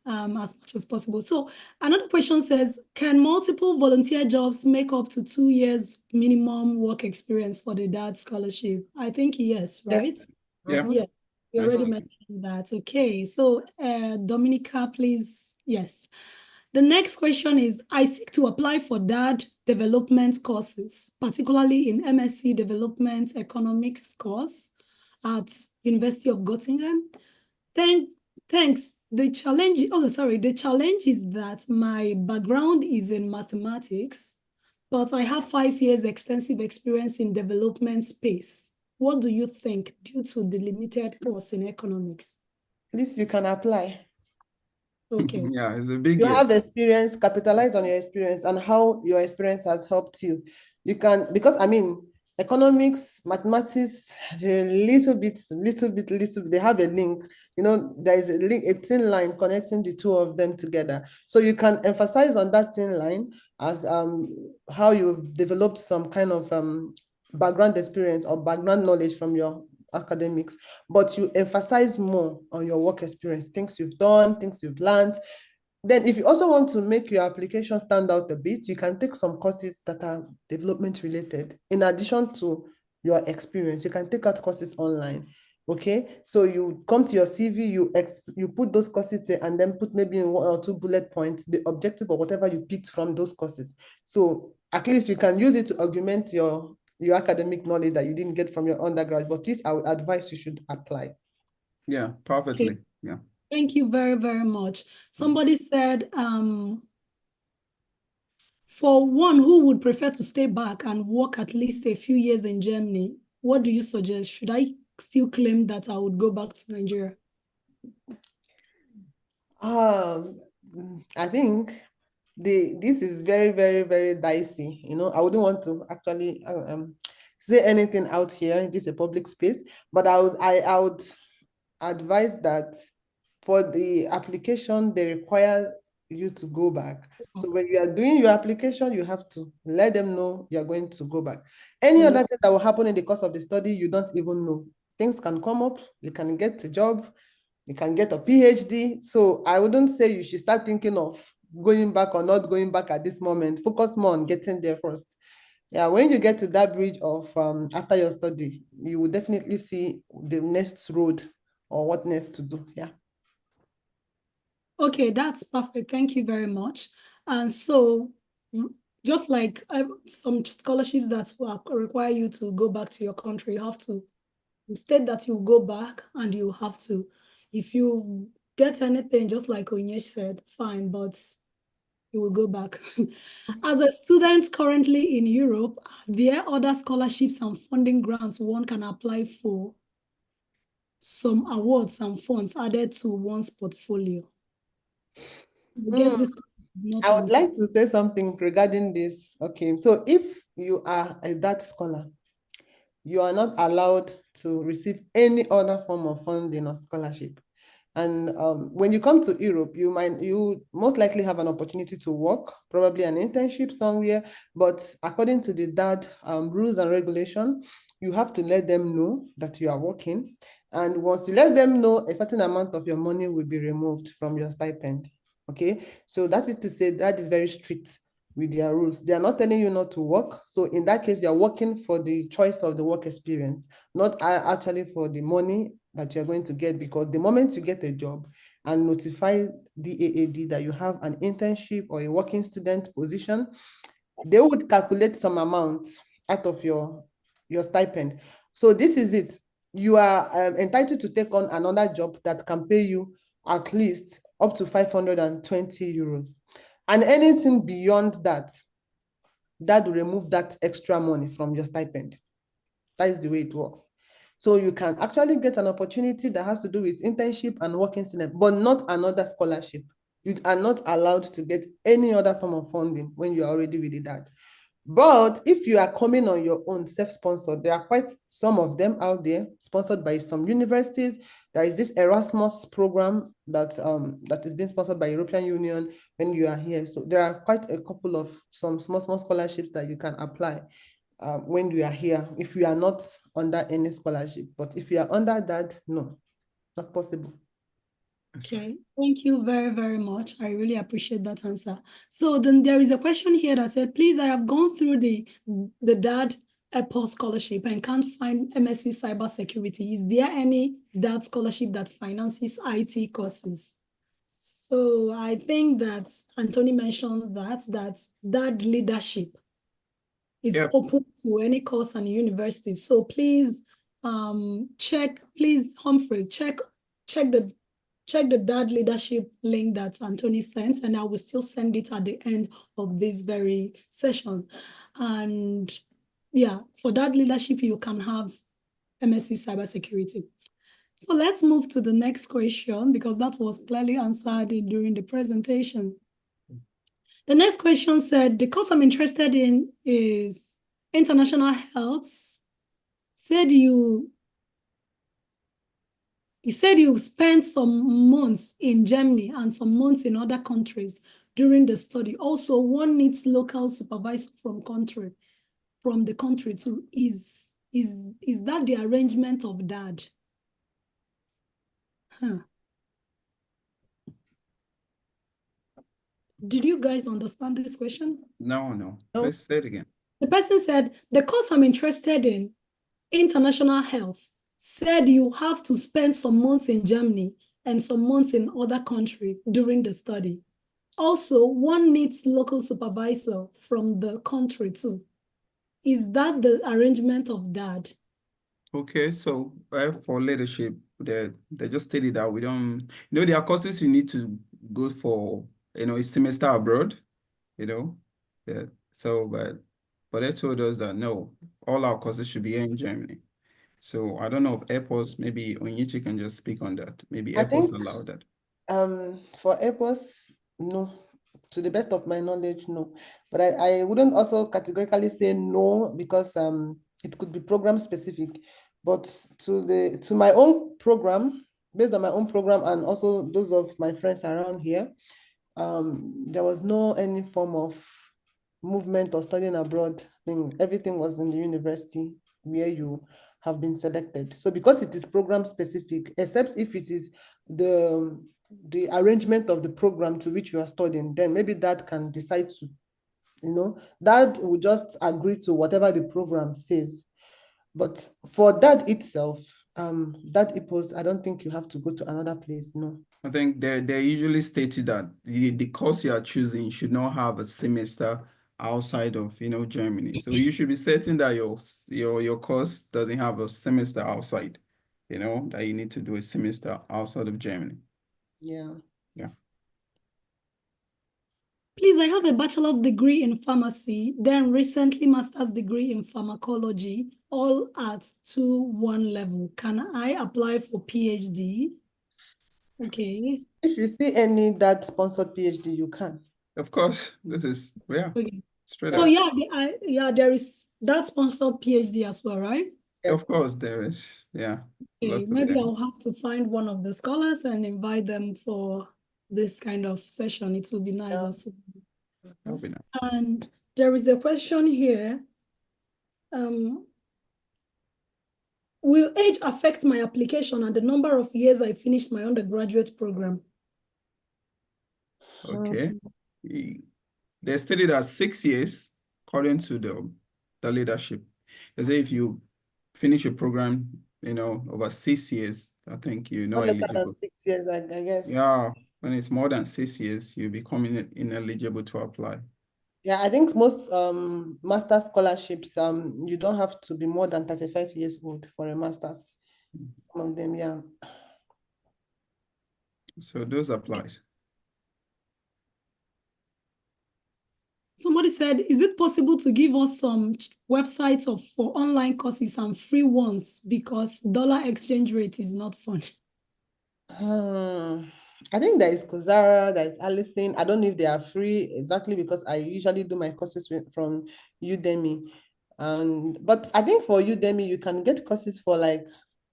as much as possible. So another question says, can multiple volunteer jobs make up to 2 years minimum work experience for the DAD scholarship? I think yes, right? Yeah. Yeah, we I already see. mentioned that. Okay, so Dominica, please, yes. The next question is, I seek to apply for DAD development courses, particularly in MSc Development Economics course at University of Göttingen. Thanks. The challenge is that my background is in mathematics, but I have 5 years extensive experience in development space. What do you think due to the limited course in economics? At least you can apply. Okay. Yeah, it's a big You yes. have experience, capitalize on your experience and how your experience has helped you. You can, because I mean, economics, mathematics, a little bit, they have a link. There is a link, a thin line connecting the two of them together. So you can emphasize on that thin line as how you've developed some kind of background experience or background knowledge from your academics, but you emphasize more on your work experience, things you've done, things you've learned. Then if you also want to make your application stand out a bit, you can take some courses that are development related. In addition to your experience, you can take out courses online. Okay, so you come to your CV, you put those courses there and then put maybe in 1 or 2 bullet points, the objective or whatever you picked from those courses. So at least you can use it to augment your academic knowledge that you didn't get from your undergrad, but please, I would advise you should apply. Yeah, perfectly. Okay. Yeah. Thank you very, very much. Somebody said, for one who would prefer to stay back and work at least a few years in Germany, what do you suggest? Should I still claim that I would go back to Nigeria? I think this is very, very, very dicey. You know, I wouldn't want to actually say anything out here. This is a public space, but I would advise that for the application, they require you to go back. So when you are doing your application, you have to let them know you're going to go back. Any other thing that will happen in the course of the study, you don't even know. Things can come up, you can get a job, you can get a PhD. So I wouldn't say you should start thinking of going back or not going back at this moment. Focus more on getting there first. Yeah, when you get to that bridge of after your study, you will definitely see the next road or what next to do. Yeah. Okay, that's perfect. Thank you very much. And so, just like some scholarships that require you to go back to your country, you have to state that you go back, and you have to, if you get anything, just like Onyesh said, fine, but you will go back. As a student currently in Europe, are there other scholarships and funding grants one can apply for? Some awards and funds added to one's portfolio? I guess this is not I would answered. like to say something regarding this. Okay, so if you are a Dutch scholar, you are not allowed to receive any other form of funding or scholarship. And when you come to Europe, you most likely have an opportunity to work, probably an internship somewhere. But according to the Daad rules and regulation, you have to let them know that you are working. And once you let them know, a certain amount of your money will be removed from your stipend. Okay, so that is to say that is very strict with their rules. They are not telling you not to work. So in that case, you're working for the choice of the work experience, not actually for the money that you're going to get, because the moment you get a job and notify the AAD that you have an internship or a working student position, they would calculate some amount out of your stipend. So this is it. You are entitled to take on another job that can pay you at least up to 520 euros. And anything beyond that, that will remove that extra money from your stipend. That is the way it works. So you can actually get an opportunity that has to do with internship and working student, but not another scholarship. You are not allowed to get any other form of funding when you are already with that. But if you are coming on your own, self-sponsored, there are quite some of them out there, sponsored by some universities. There is this Erasmus program that is being sponsored by European Union when you are here. So there are quite a couple of some small scholarships that you can apply when you are here, if you are not under any scholarship. But if you are under that, no, not possible. Okay, thank you very, very much. I really appreciate that answer. So then there is a question here that said, please, I have gone through the Daad Epos scholarship and can't find MSc cybersecurity. Is there any Daad scholarship that finances IT courses? So I think that Anthony mentioned that Daad leadership is open to any course and university. So please Humphrey, check the Daad leadership link that Anthony sent, and I will still send it at the end of this very session. And yeah, for Daad leadership, you can have MSc cybersecurity. So let's move to the next question, because that was clearly answered during the presentation. The next question said, the course I'm interested in is international health. You said you spent some months in Germany and some months in other countries during the study. Also, one needs local supervisor from country. from the country too. Is that the arrangement of dad? Huh. Did you guys understand this question? No. Let's say it again. The person said, the course I'm interested in, international health, said you have to spend some months in Germany and some months in other country during the study. Also, one needs local supervisor from the country too. Is that the arrangement of dad? Okay, so for leadership, they just stated that we don't, there are courses you need to go for, a semester abroad, Yeah. So, but they told us that no, all our courses should be here in Germany. So I don't know if Epos, maybe Onyichi can just speak on that. Maybe I Epos think allow that. for Epos, no. To the best of my knowledge, no. But I wouldn't also categorically say no because it could be program specific. But to my own program, based on my own program and also those of my friends around here, there was no any form of movement or studying abroad thing. Everything was in the university where you have been selected. So because it is program specific, except if it is the arrangement of the program to which you are studying, then maybe that can decide to, that will just agree to whatever the program says. But for that itself, Daad Epos, I don't think you have to go to another place, no. I think they usually stated that the course you are choosing should not have a semester outside of Germany. So you should be certain that your course doesn't have a semester outside, that you need to do a semester outside of Germany. Yeah. Yeah. Please, I have a bachelor's degree in pharmacy, then recently master's degree in pharmacology, all at 2-1 level. Can I apply for PhD? Okay. If you see any that sponsored PhD, you can. Of course, this is, Okay. straight So up. yeah, there is that sponsored PhD as well, right? Of course, there is. Yeah. Okay, Lots of maybe them. I'll have to find one of the scholars and invite them for this kind of session. It will be nice Yeah. as well. That'll be nice. And there is a question here. Will age affect my application and the number of years I finished my undergraduate program? Okay. They stated as 6 years, according to the leadership. They say if you finish your program, over 6 years, I think you're not Not less than eligible. 6 years, I guess. Yeah, when it's more than 6 years, you become ineligible to apply. Yeah, I think most master scholarships, you don't have to be more than 35 years old for a master's. Some of them, yeah. So those applies. Somebody said, is it possible to give us some websites for online courses and free ones because dollar exchange rate is not fun? I think there is Coursera, there is Allison. I don't know if they are free exactly because I usually do my courses from Udemy. But I think for Udemy, you can get courses for like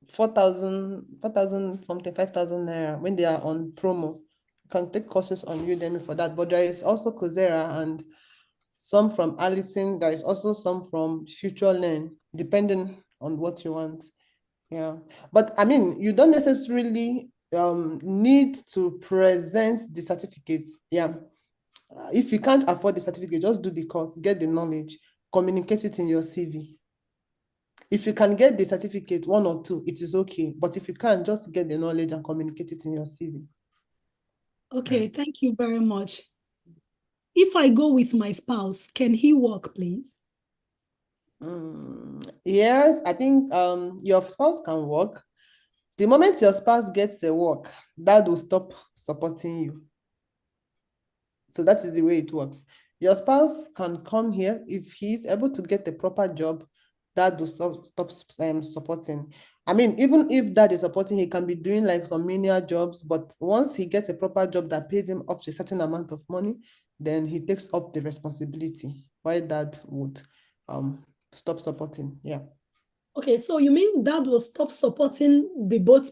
4,000 something, 5,000 naira when they are on promo. You can take courses on Udemy for that. But there is also Coursera and some from Allison. There is also some from Future Learn, depending on what you want. Yeah, but I mean, you don't necessarily need to present the certificates. Yeah, if you can't afford the certificate, just do the course, get the knowledge, communicate it in your CV. If you can get the certificate, 1 or 2, it is okay. But if you can't, just get the knowledge and communicate it in your CV. Okay, thank you very much. If I go with my spouse, can he work, please? Yes, I think your spouse can work. The moment your spouse gets a work, that will stop supporting you. So that is the way it works. Your spouse can come here if he's able to get a proper job. That will stop supporting. I mean, even if that is supporting, he can be doing like some menial jobs, but once he gets a proper job that pays him up to a certain amount of money, then he takes up the responsibility. Why that would stop supporting? Yeah. Okay, so you mean dad will stop supporting the both,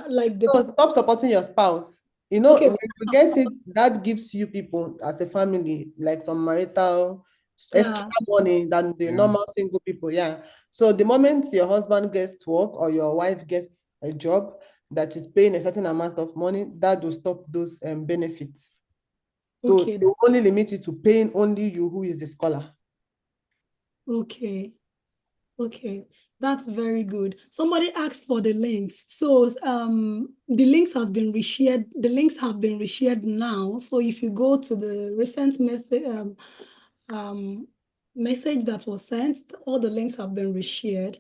like the. So stop supporting your spouse. Okay. When you get it, that gives you people as a family, like some marital extra money than the normal single people. Yeah. So the moment your husband gets work or your wife gets a job that is paying a certain amount of money, that will stop those benefits. So Okay. they will only limit it to paying only you who is the scholar. Okay. Okay. That's very good. Somebody asked for the links. So the links has been reshared. The links have been reshared now. So if you go to the recent message that was sent, all the links have been reshared.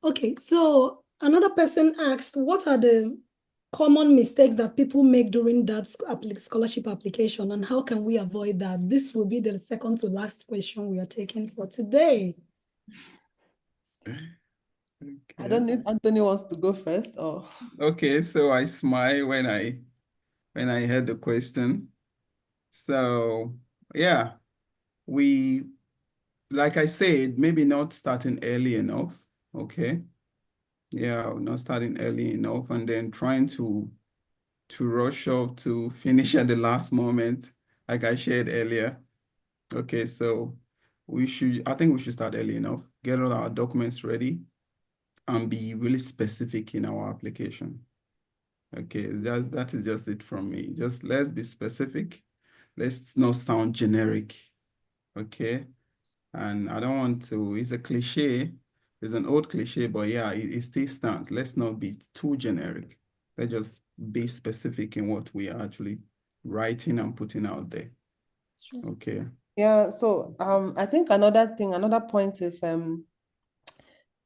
Okay, so another person asked, what are the common mistakes that people make during that scholarship application, and how can we avoid that? This will be the second to last question we are taking for today. I don't know if Anthony wants to go first or. Okay, so I smile when I heard the question. So yeah, like I said, maybe not starting early enough. Okay. Yeah, not starting early enough and then trying to rush off to finish at the last moment, like I shared earlier. Okay, so I think we should start early enough, get all our documents ready, and be really specific in our application. Okay, that is just it from me. Just let's be specific. Let's not sound generic. Okay. And I don't want to, it's a cliche, it's an old cliche, but yeah, it still stands. Let's not be too generic. Let's just be specific in what we are actually writing and putting out there. Okay. Yeah, so I think another point is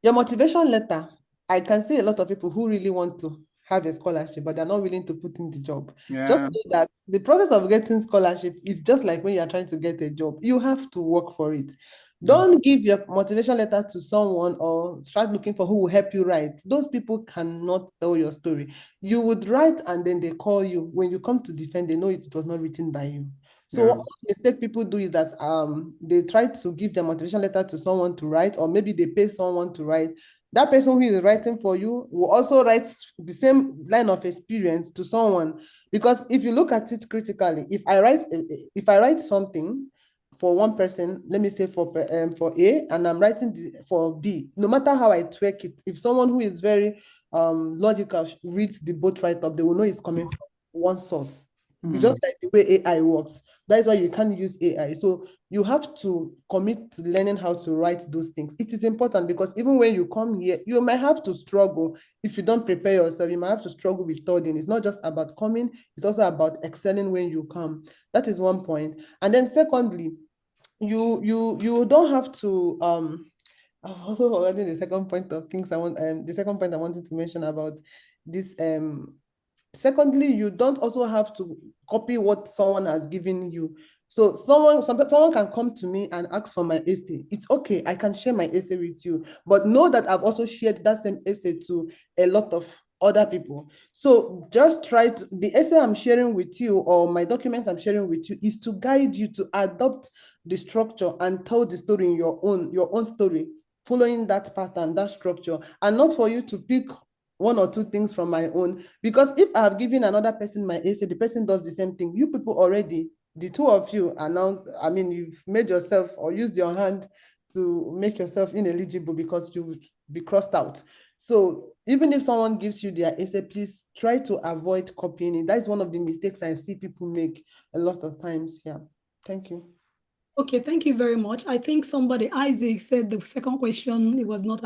your motivation letter. I can see a lot of people who really want to have a scholarship, but they're not willing to put in the job. Just know that the process of getting scholarship is just like when you're trying to get a job. You have to work for it. Don't give your motivation letter to someone or start looking for who will help you write. Those people cannot tell your story. You would write and then they call you. When you come to defend, they know it was not written by you. So what mistake people do is that they try to give their motivation letter to someone to write, or maybe they pay someone to write. That person who is writing for you will also write the same line of experience to someone. Because if you look at it critically, if I write something for one person, let me say for A, and I'm writing for B, no matter how I tweak it, if someone who is very logical reads the both write-up, they will know it's coming from one source. It's just like the way AI works. That is why you can't use AI. So you have to commit to learning how to write those things. It is important because even when you come here, you might have to struggle. If you don't prepare yourself, you might have to struggle with studying. It's not just about coming, it's also about excelling when you come. That is one point. And then secondly, you don't have to I've also forgotten the second point of things I want the second point I wanted to mention about this secondly, you don't also have to copy what someone has given you. So someone can come to me and ask for my essay. It's okay, I can share my essay with you, but know that I've also shared that same essay to a lot of other people. So just the essay I'm sharing with you or my documents I'm sharing with you is to guide you to adopt the structure and tell the story in your own story, following that pattern, that structure, and not for you to pick one or two things from my own. Because if I have given another person my essay, the person does the same thing. You people already, the two of you are now, you've made yourself or used your hand to make yourself ineligible because you would be crossed out. So even if someone gives you their essay, please try to avoid copying it. That is one of the mistakes I see people make a lot of times. Yeah. Thank you. Okay, thank you very much. I think Isaac said the second question, it was not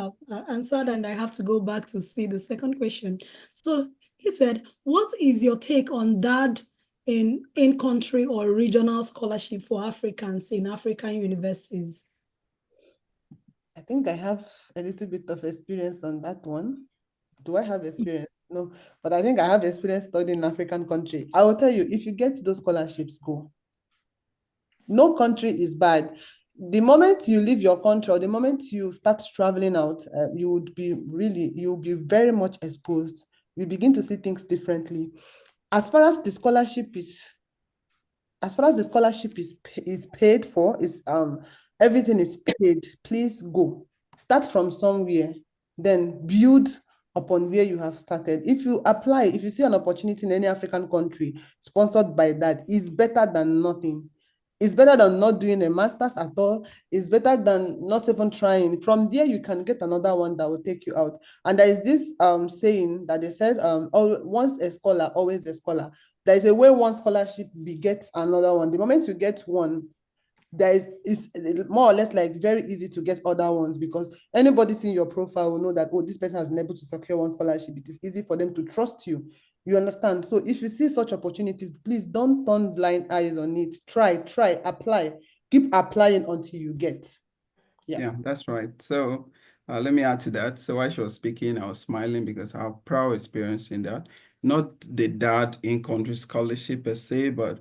answered, and I have to go back to see the second question. So he said, what is your take on that in-country or regional scholarship for Africans in African universities? I think I have a little bit of experience on that one. Do I have experience? No, but I think I have experience studying in African country. I will tell you, if you get those scholarships, go. No country is bad. The moment you leave your country or the moment you start traveling out, you'll be very much exposed. You begin to see things differently. As far as the scholarship is paid for, everything is paid. Please go. Start from somewhere, then build upon where you have started. If you see an opportunity in any African country sponsored by that, it's better than nothing. It's better than not doing a master's at all. It's better than not even trying. From there, you can get another one that will take you out. And there is this saying that they said, once a scholar, always a scholar. There is a way one scholarship begets another one. The moment you get one, there is it's more or less like very easy to get other ones, because anybody seeing your profile will know that, oh, this person has been able to secure one scholarship. It is easy for them to trust you. You understand? So if you see such opportunities, please don't turn blind eyes on it. Try, apply, keep applying until you get. Yeah, that's right. So let me add to that. So while she was speaking, I was smiling because I have prior experience in that. Not the Daad in-country scholarship per se, but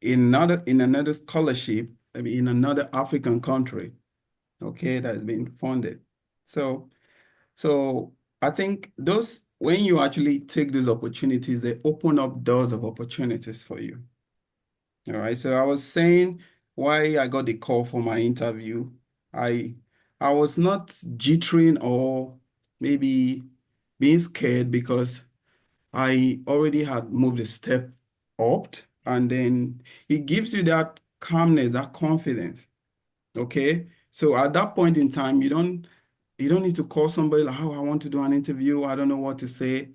in another scholarship, I mean, in another African country, okay, that has been funded. So I think when you actually take those opportunities, they open up doors of opportunities for you. All right. So I was saying why I got the call for my interview. I was not jittering or maybe being scared because I already had moved a step up, and then it gives you that calmness, that confidence. Okay. So at that point in time, you don't need to call somebody like, oh, I want to do an interview. I don't know what to say,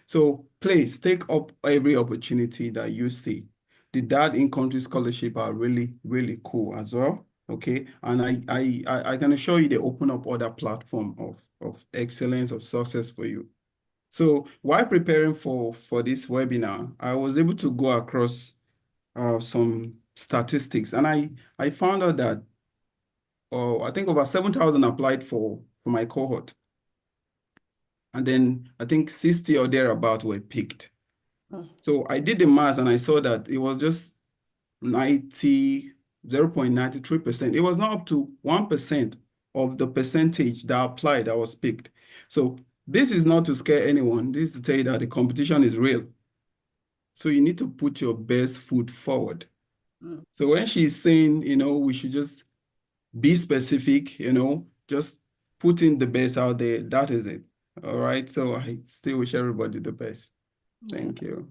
So please take up every opportunity that you see. The Daad in-country scholarship are really, really cool as well. Okay. And I can assure you they open up other platform of excellence, of success for you. So while preparing for this webinar, I was able to go across some statistics, and I found out that I think over 7,000 applied for my cohort. And then I think 60 or thereabout were picked. So I did the math and I saw that it was just 0.93%. It was not up to 1% of the percentage that applied that was picked. So this is not to scare anyone. This is to tell you that the competition is real. So you need to put your best foot forward. So when she's saying, we should just be specific, just putting the best out there. That is it. All right. So I still wish everybody the best. Thank you.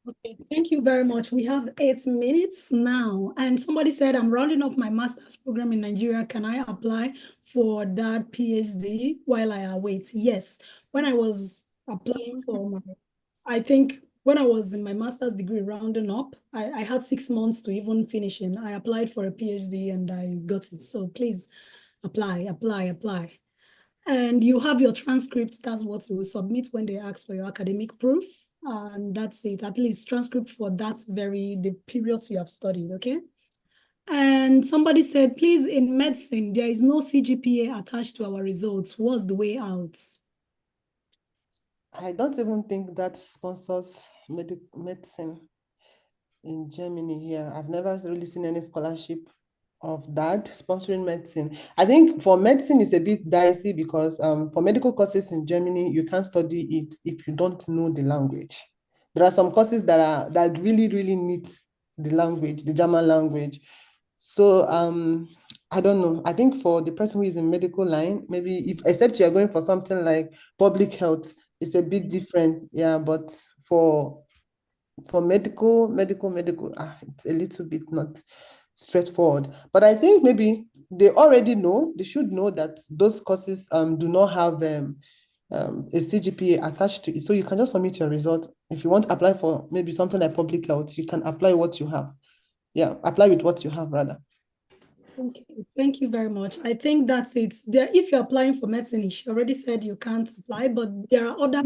Okay, thank you very much. We have 8 minutes now. And somebody said, I'm rounding up my master's program in Nigeria. Can I apply for that PhD while I await? Yes. When I was applying for I think when I was in my master's degree rounding up, I had 6 months to even finish in. I applied for a PhD and I got it. So please apply. And you have your transcript. That's what you will submit when they ask for your academic proof. And that's it, at least transcript for the periods you have studied, okay? And somebody said, please, in medicine, there is no CGPA attached to our results. What's the way out? I don't even think that sponsors medicine in Germany here. I've never really seen any scholarship of that sponsoring medicine. I think for medicine it's a bit dicey because for medical courses in Germany, you can't study it if you don't know the language. There are some courses that really, really need the language, the German language. So I don't know. I think for the person who is in medical line, maybe except you're going for something like public health, it's a bit different. Yeah, but for medical, it's a little bit not straightforward. But I think maybe they should know that those courses do not have a CGPA attached to it. So you can just submit your result. If you want to apply for maybe something like public health, you can apply what you have. Yeah, apply with what you have rather. Okay, thank you very much. I think that's it. If you're applying for medicine, she already said you can't apply, but there are other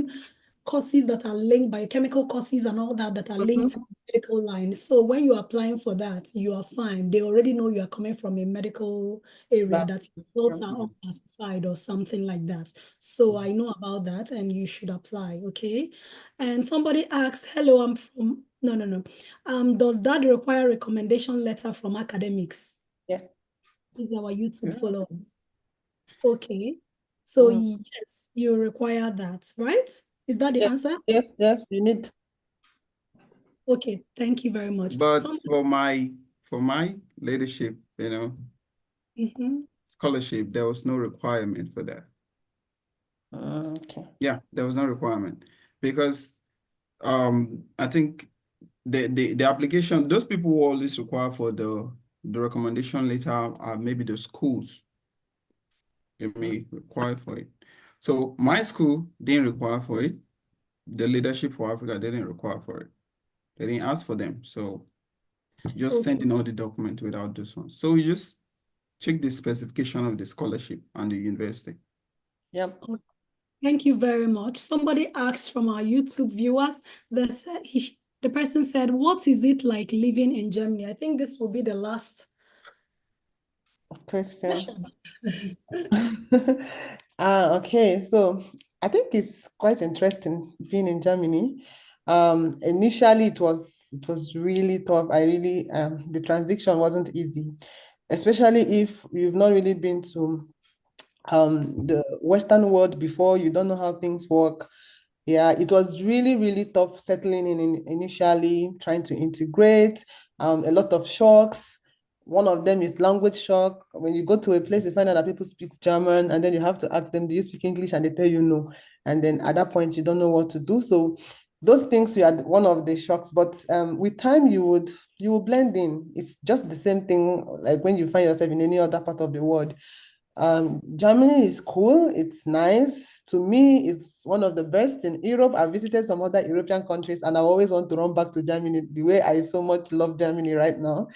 courses that are linked, biochemical courses and all that are linked to the medical line. So when you're applying for that, you are fine. They already know you are coming from a medical area, that your results are unclassified or something like that. So I know about that and you should apply, okay? And somebody asked, hello, I'm from, no. Does that require recommendation letter from academics? Yeah. Is our YouTube followers. Okay. So yes, you require that, right? Is that the answer? Yes, you need. Okay, thank you very much. But for my leadership, scholarship, there was no requirement for that. Okay. Yeah, there was no requirement because I think the application, those people who always require for the recommendation letter are maybe the schools. They may require for it. So my school didn't require for it. The Leadership for Africa didn't require for it. They didn't ask for them. So just Okay. sending all the document without this one. So you just check the specification of the scholarship and the university. Yep. Thank you very much. Somebody asked from our YouTube viewers, the person said, what is it like living in Germany? I think this will be the last Question. question. Okay, so I think it's quite interesting being in Germany. Initially it was really tough. The transition wasn't easy, especially if you've not really been to the Western world before, you don't know how things work. Yeah, it was really, really tough settling in initially, trying to integrate, a lot of shocks. One of them is language shock. When you go to a place, you find out that people speak German, and then you have to ask them, do you speak English? And they tell you no. And then at that point, you don't know what to do. So those things were one of the shocks. But with time, you will blend in. It's just the same thing like when you find yourself in any other part of the world. Germany is cool. It's nice. To me, it's one of the best in Europe. I've visited some other European countries and I always want to run back to Germany the way I so much love Germany right now.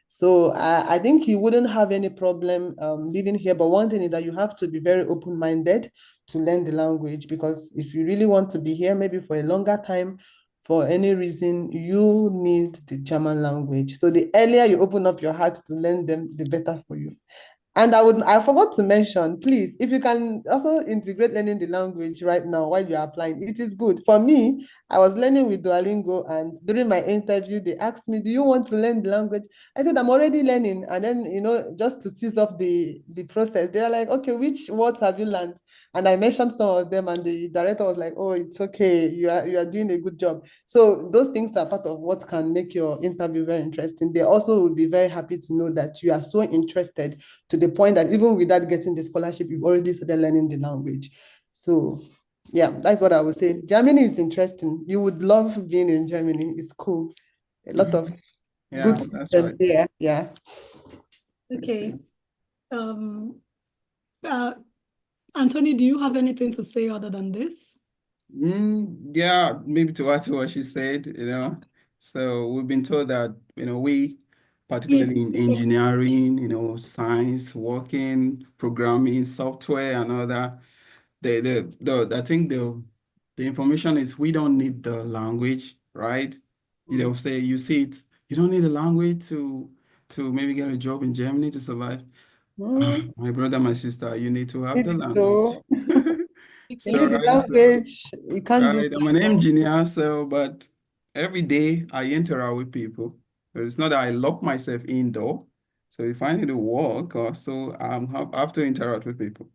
So I think you wouldn't have any problem living here. But one thing is that you have to be very open-minded to learn the language, because if you really want to be here, maybe for a longer time, for any reason, you need the German language. So the earlier you open up your heart to learn them, the better for you. And I forgot to mention, please, if you can also integrate learning the language right now while you're applying, it is good. For me, I was learning with Duolingo, and during my interview, they asked me, do you want to learn the language? I said, I'm already learning. And then, just to tease off the process, they're like, okay, which words have you learned? And I mentioned some of them, and the director was like, oh, it's okay. You are doing a good job. So those things are part of what can make your interview very interesting. They also will be very happy to know that you are so interested to the point that even without getting the scholarship, you've already started learning the language. So yeah, that's what I would say. Germany is interesting. You would love being in Germany. It's cool. A lot of good that's systems right. there. Yeah. Okay. Anthony, do you have anything to say other than this? Yeah, maybe to add to what she said. So we've been told that, we, particularly in engineering, science, working, programming, software, and all that, I think the information is we don't need the language, right? Say you see it, you don't need a language to maybe get a job in Germany to survive. My brother, my sister, you need to have the language. So you So, need the right, language. You can't do right, I'm an engineer, but every day I interact with people. So it's not that I lock myself indoor. So if I need to work or so, I have to interact with people.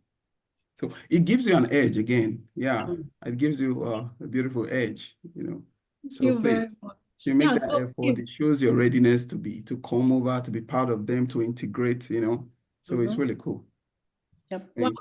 So it gives you an edge again. Yeah, it gives you a beautiful edge. Thank So you very please, much. you make Yeah, that so effort. It shows your readiness to come over, to be part of them, to integrate. So it's really cool. Yep. wow.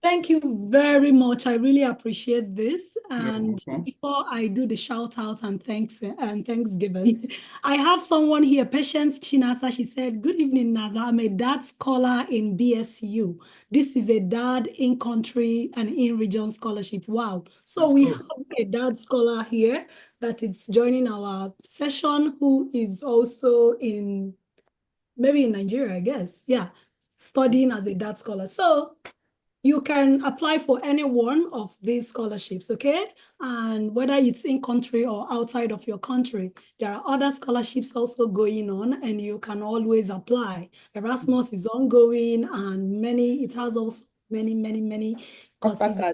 Thank you very much. I really appreciate this. You're And just welcome. before I do the shout out and Thanksgiving, I have someone here, Patience Chinasa. She said, good evening, Naza. I'm a Daad scholar in BSU. This is a Daad in-country and in-region scholarship. Wow. So That's we cool. have a Daad scholar here that is joining our session, who is also maybe in Nigeria, I guess. Yeah, studying as a Daad scholar. So you can apply for any one of these scholarships, okay? And whether it's in country or outside of your country, there are other scholarships also going on, and you can always apply. Erasmus is ongoing, and it has also many courses. MasterCard.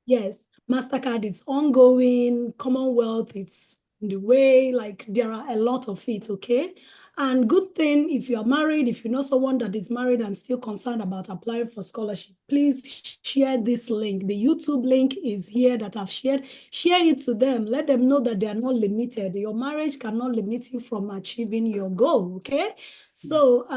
Yes, MasterCard, it's ongoing. Commonwealth, it's in the way. Like, there are a lot of it, okay? And good thing, if you are married, if you know someone that is married and still concerned about applying for scholarship, please share this link. The YouTube link is here that I've shared. Share it to them. Let them know that they are not limited. Your marriage cannot limit you from achieving your goal, okay? So,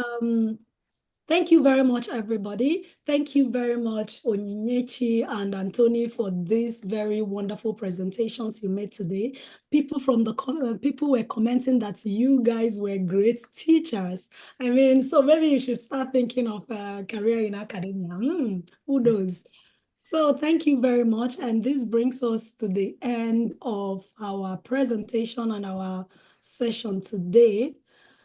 Thank you very much, everybody. Thank you very much, Onyinyechi and Anthony, for these very wonderful presentations you made today. People from the people were commenting that you guys were great teachers. I mean, so maybe you should start thinking of a career in academia. Who knows? So thank you very much. And this brings us to the end of our presentation and our session today.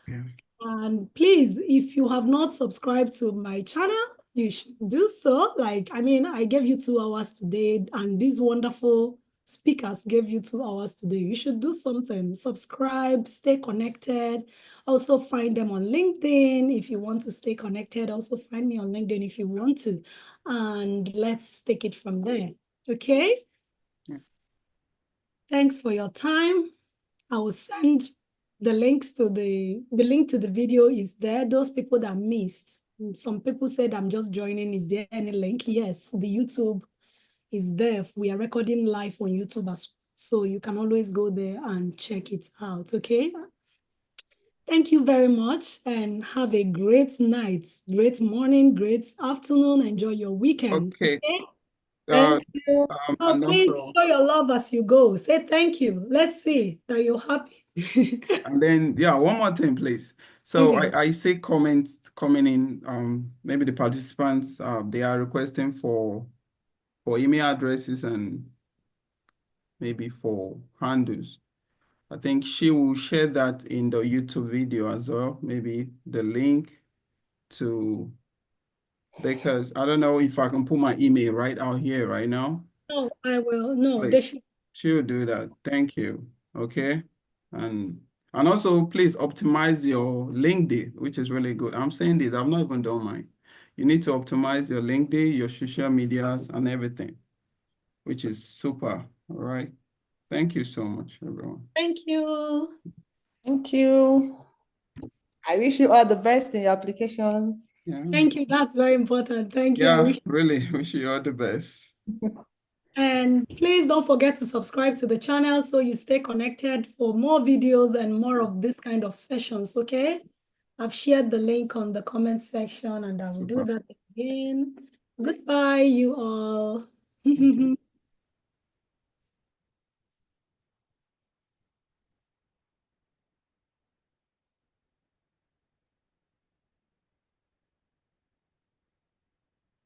Yeah. And please, if you have not subscribed to my channel, you should do so. Like, I mean, I gave you 2 hours today, and these wonderful speakers gave you 2 hours today. You should do something. Subscribe, stay connected. Also find them on LinkedIn if you want to stay connected. Also find me on LinkedIn if you want to. And let's take it from there. Okay? Yeah. Thanks for your time. I will send the link to the video is there. Those people that missed, some people said I'm just joining. Is there any link? Yes, the YouTube is there. We are recording live on YouTube as well. So you can always go there and check it out. Okay. Thank you very much and have a great night, great morning, great afternoon. Enjoy your weekend. Okay. Thank you. Oh, And please also, show your love as you go. Say thank you. Let's see that you're happy. and then, yeah, one more thing, please. So I see comments coming in. Maybe the participants, they are requesting for email addresses and maybe for handles. I think she will share that in the YouTube video as well. Maybe the link to, because I don't know if I can put my email right out here right now. No, I will. No, they Please, should. she'll do that. Thank you. Okay. And also please optimize your LinkedIn, which is really good. I'm saying this, I've not even done mine. You need to optimize your LinkedIn, your social medias and everything, which is super. All right. Thank you so much, everyone. Thank you. Thank you. I wish you all the best in your applications. Yeah. Thank you. That's very important. Thank you. I Yeah, wish. really wish you all the best. And please don't forget to subscribe to the channel so you stay connected for more videos and more of this kind of sessions, okay? I've shared the link on the comment section and I will do Super. that again. Goodbye, you all.